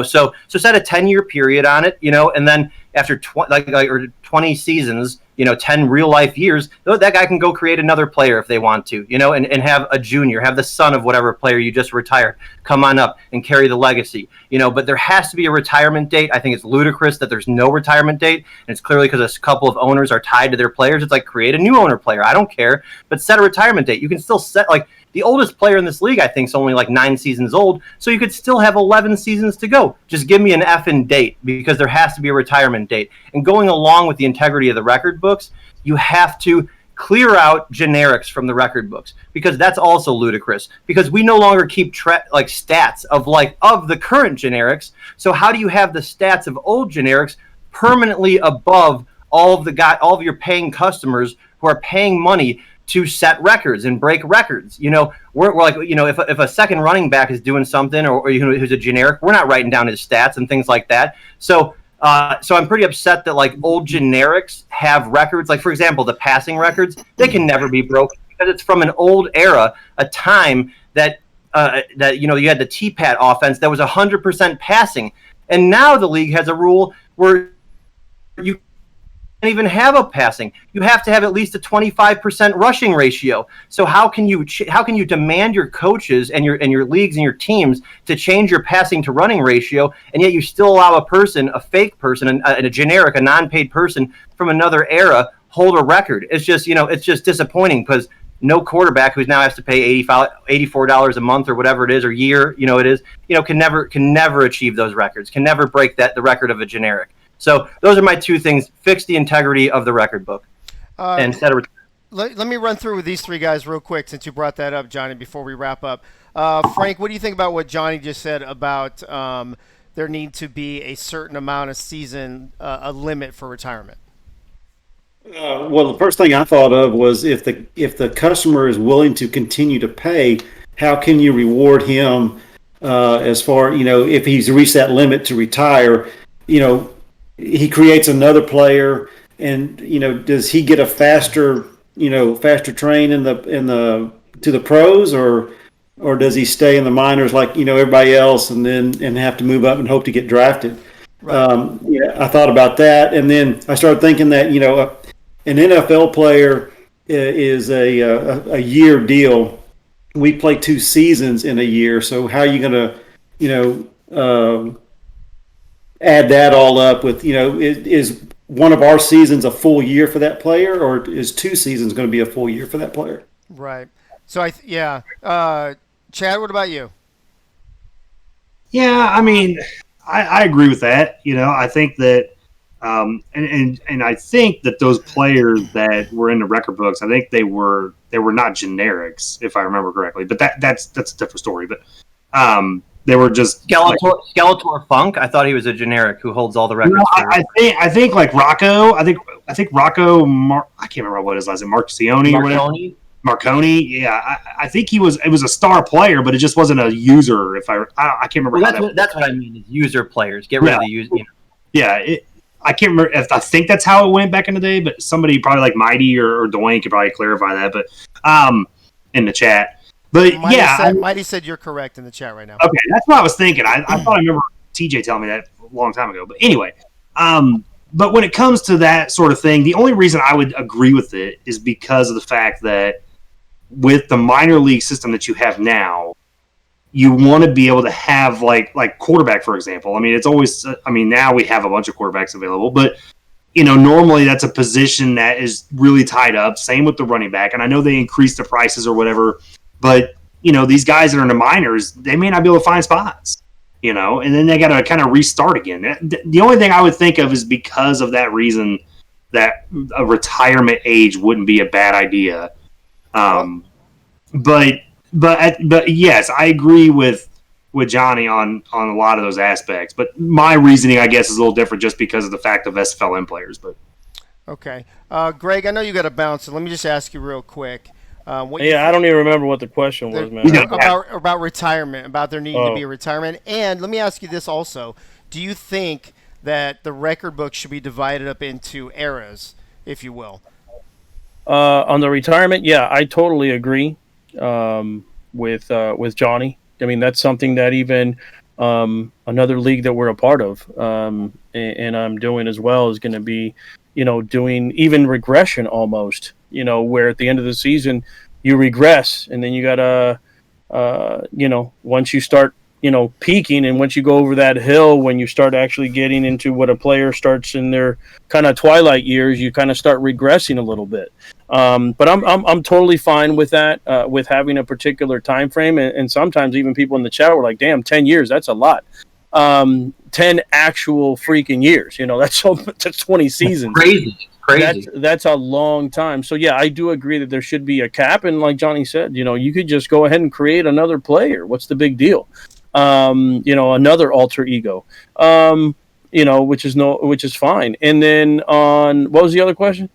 So set a 10-year period on it, and then after 20 seasons, 10 real life years, that guy can go create another player if they want to, and have a junior, have the son of whatever player you just retired come on up and carry the legacy, but there has to be a retirement date. I think it's ludicrous that there's no retirement date, and it's clearly because a couple of owners are tied to their players. It's create a new owner player. I don't care, but set a retirement date. You can still set, the oldest player in this league, I think, is only 9 seasons old, so you could still have 11 seasons to go. Just give me an effing date, because there has to be a retirement date. And going along with the integrity of the record books, you have to clear out generics from the record books, because that's also ludicrous, because we no longer keep stats of the current generics. So how do you have the stats of old generics permanently above all of your paying customers who are paying money to set records and break records? If a second running back is doing something, or who's a generic, we're not writing down his stats and things like that. So I'm pretty upset that old generics have records. For example, the passing records, they can never be broken because it's from an old era, a time that you had the T-Pat offense that was 100% passing, and now the league has a rule where you can't even have a passing. You have to have at least a 25% rushing ratio. So how can you demand your coaches and your leagues and your teams to change your passing to running ratio, and yet you still allow a fake person, a generic, a non-paid person from another era hold a record? It's just disappointing, because no quarterback who now has to pay $84 a month or whatever it is, or year, can never achieve those records, can never break the record of a generic. So those are my two things. Fix the integrity of the record book. instead of Let me run through with these three guys real quick since you brought that up, Johnny, before we wrap up. Frank, what do you think about what Johnny just said about there need to be a certain amount of season, a limit for retirement? Well, the first thing I thought of was if the customer is willing to continue to pay, how can you reward him as far, if he's reached that limit to retire, he creates another player, and does he get a faster train to the pros, or does he stay in the minors like everybody else and have to move up and hope to get drafted? Right. I thought about that, and then I started thinking that an NFL player is a year deal. We play 2 seasons in a year, so how are you going to add that all up with is one of our seasons a full year for that player, or is 2 seasons going to be a full year for that player? Right. So Chad, what about you? Yeah, I mean, I agree with that. I think that, and I think that those players that were in the record books, I think they were not generics, if I remember correctly. But that's a different story. But they were just Skeletor Funk. I thought he was a generic who holds all the records. I think like Rocco. I think Rocco. I can't remember what his last name. Marcioni or whatever. Marconi, yeah, I think it was a star player, but it just wasn't a user. I can't remember. Well, that's what I mean. Is user players. Get rid of the user. Yeah, I can't remember if I think that's how it went back in the day. But somebody probably like Mighty or Dwayne could probably clarify that. But in the chat, but Mighty said you're correct in the chat right now. Okay, that's what I was thinking. I thought I remember TJ telling me that a long time ago. But anyway, but when it comes to that sort of thing, the only reason I would agree with it is because of the fact that with the minor league system that you have now, you want to be able to have like quarterback, for example. I mean, it's always. I mean, now we have a bunch of quarterbacks available, but normally that's a position that is really tied up. Same with the running back, and I know they increased the prices or whatever, but these guys that are in the minors, they may not be able to find spots. And then they got to kind of restart again. The only thing I would think of is because of that reason that a retirement age wouldn't be a bad idea. But yes, I agree with Johnny on a lot of those aspects. But my reasoning, I guess, is a little different just because of the fact of SFLm players. But okay, Greg, I know you got to bounce, so let me just ask you real quick. I don't even remember what the question was, man. About retirement, about there needing to be a retirement, and let me ask you this also: do you think that the record book should be divided up into eras, if you will? On the retirement, yeah, I totally agree with Johnny. I mean, that's something that even another league that we're a part of and I'm doing as well is going to be, doing even regression almost, where at the end of the season you regress and then you got to, once you start, peaking, and once you go over that hill, when you start actually getting into what a player starts in their kind of twilight years, you kind of start regressing a little bit. But I'm totally fine with that, with having a particular time frame, and sometimes even people in the chat were like, "Damn, 10 years, that's a lot." 10 actual freaking years, that's 20 seasons. Crazy. That's a long time. So yeah, I do agree that there should be a cap, and like Johnny said, you could just go ahead and create another player. What's the big deal? Another alter ego, which is fine. And then what was the other question?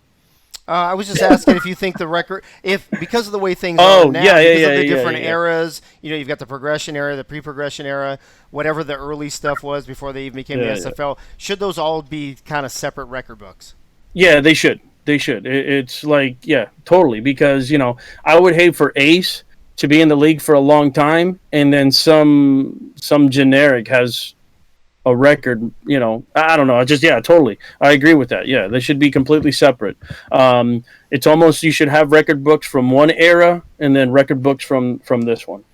I was just asking if you think the record, because of the way things are now, because of the different eras, you've got the progression era, the pre-progression era, whatever the early stuff was before they even became the SFL, should those all be kind of separate record books? Yeah, they should. It's like, yeah, totally. Because, I would hate for Ace to be in the league for a long time, and then some generic has a record, I don't know. Totally. I agree with that. Yeah, they should be completely separate. It's almost, you should have record books from one era and then record books from this one.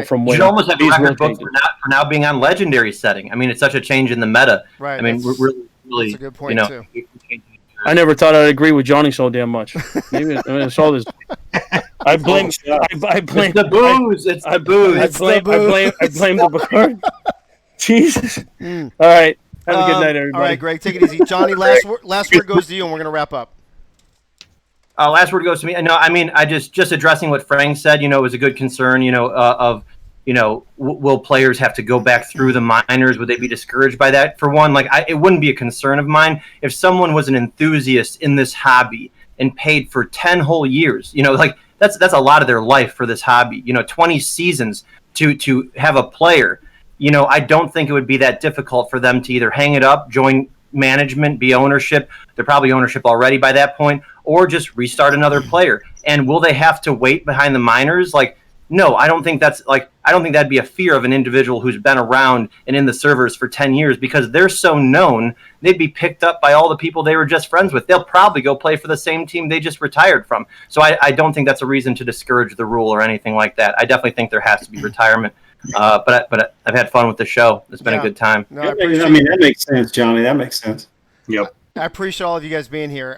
From when you should almost have a record book for now being on legendary setting. I mean, it's such a change in the meta. Right. I mean, we're really that's a good point too. I never thought I'd agree with Johnny so damn much. Maybe I saw this. I blame the booze. It's the booze. I blame the bar. Jesus. All right. Have a good night, everybody. All right, Greg, take it easy. Johnny, last word goes to you, and we're going to wrap up. Last word goes to me. No, I mean, I just addressing what Frank said. It was a good concern. Will players have to go back through the minors? Would they be discouraged by that? For one, it wouldn't be a concern of mine if someone was an enthusiast in this hobby and paid for 10 whole years. That's a lot of their life for this hobby. 20 seasons to have a player. I don't think it would be that difficult for them to either hang it up, join management, be ownership. They're probably ownership already by that point, or just restart another player. And will they have to wait behind the minors? No, I don't think that'd be a fear of an individual who's been around and in the servers for 10 years, because they're so known, they'd be picked up by all the people they were just friends with. They'll probably go play for the same team they just retired from. So I don't think that's a reason to discourage the rule or anything like that. I definitely think there has to be retirement. But I've had fun with the show. It's been a good time. No, that makes sense, Johnny. That makes sense. Yep. I appreciate all of you guys being here.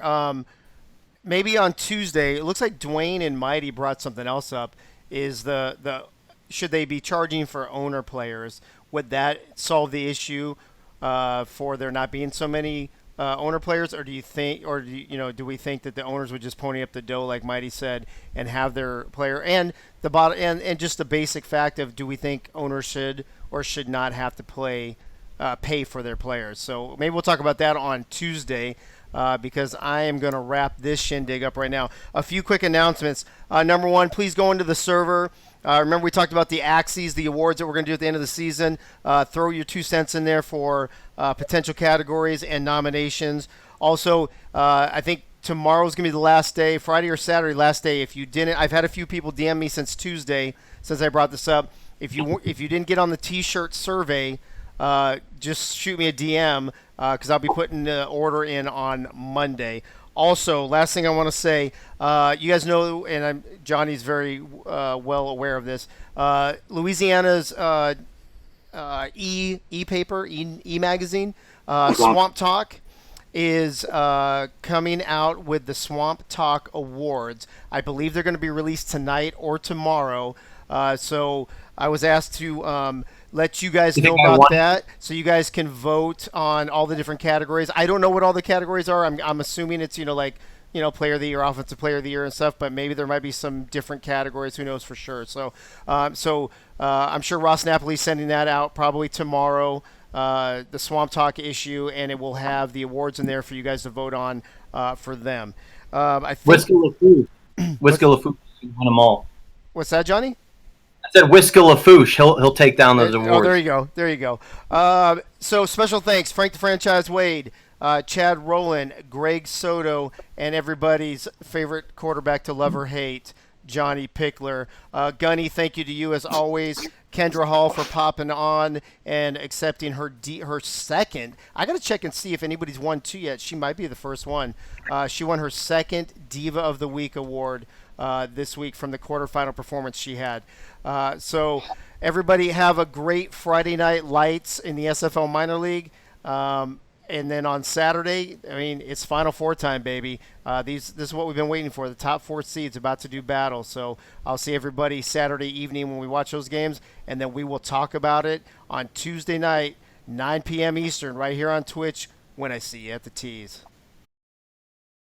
Maybe on Tuesday, it looks like Dwayne and Mighty brought something else up. Is the should they be charging for owner players? Would that solve the issue for there not being so many owner players, or do you think, or do we think that the owners would just pony up the dough, like Mighty said, and have their player and the bottom and just the basic fact of, do we think owners should or should not have to pay for their players? So maybe we'll talk about that on Tuesday. Because I am going to wrap this shindig up right now. A few quick announcements. Number one, please go into the server. Remember, we talked about the Axies, the awards that we're going to do at the end of the season. Throw your 2 cents in there for potential categories and nominations. Also, I think tomorrow's going to be the last day, Friday or Saturday, last day. If you didn't, I've had a few people DM me since Tuesday, since I brought this up. If you didn't get on the T-shirt survey, just shoot me a DM, because I'll be putting the order in on Monday. Also, last thing I want to say, you guys know, and Johnny's very well aware of this, Louisiana's e-paper, e-magazine, Swamp Talk, is coming out with the Swamp Talk Awards. I believe they're going to be released tonight or tomorrow. So I was asked to let you guys know about that, so you guys can vote on all the different categories. I don't know what all the categories are. I'm assuming it's player of the year, offensive player of the year, and stuff. But maybe there might be some different categories. Who knows for sure? So, I'm sure Ross Napoli's sending that out probably tomorrow. The Swamp Talk issue, and it will have the awards in there for you guys to vote on for them. I think Whiskey LaFouche won them all. What's that, Johnny? I said Whiskey LaFouche. He'll take down those awards. Oh, there you go. So special thanks, Frank the Franchise Wade, Chad Rowland, Greg Soto, and everybody's favorite quarterback to love or hate, Johnny Pickler. Gunny, thank you to you as always. Kendra Hall for popping on and accepting her second. I got to check and see if anybody's won 2 yet. She might be the first one. She won her second Diva of the Week award this week from the quarterfinal performance she had. So everybody have a great Friday night lights in the SFL minor league. And then on Saturday, it's Final Four time, baby. This is what we've been waiting for. The top 4 seeds about to do battle. So I'll see everybody Saturday evening when we watch those games, and then we will talk about it on Tuesday night, 9 p.m. Eastern, right here on Twitch when I see you at the Tees.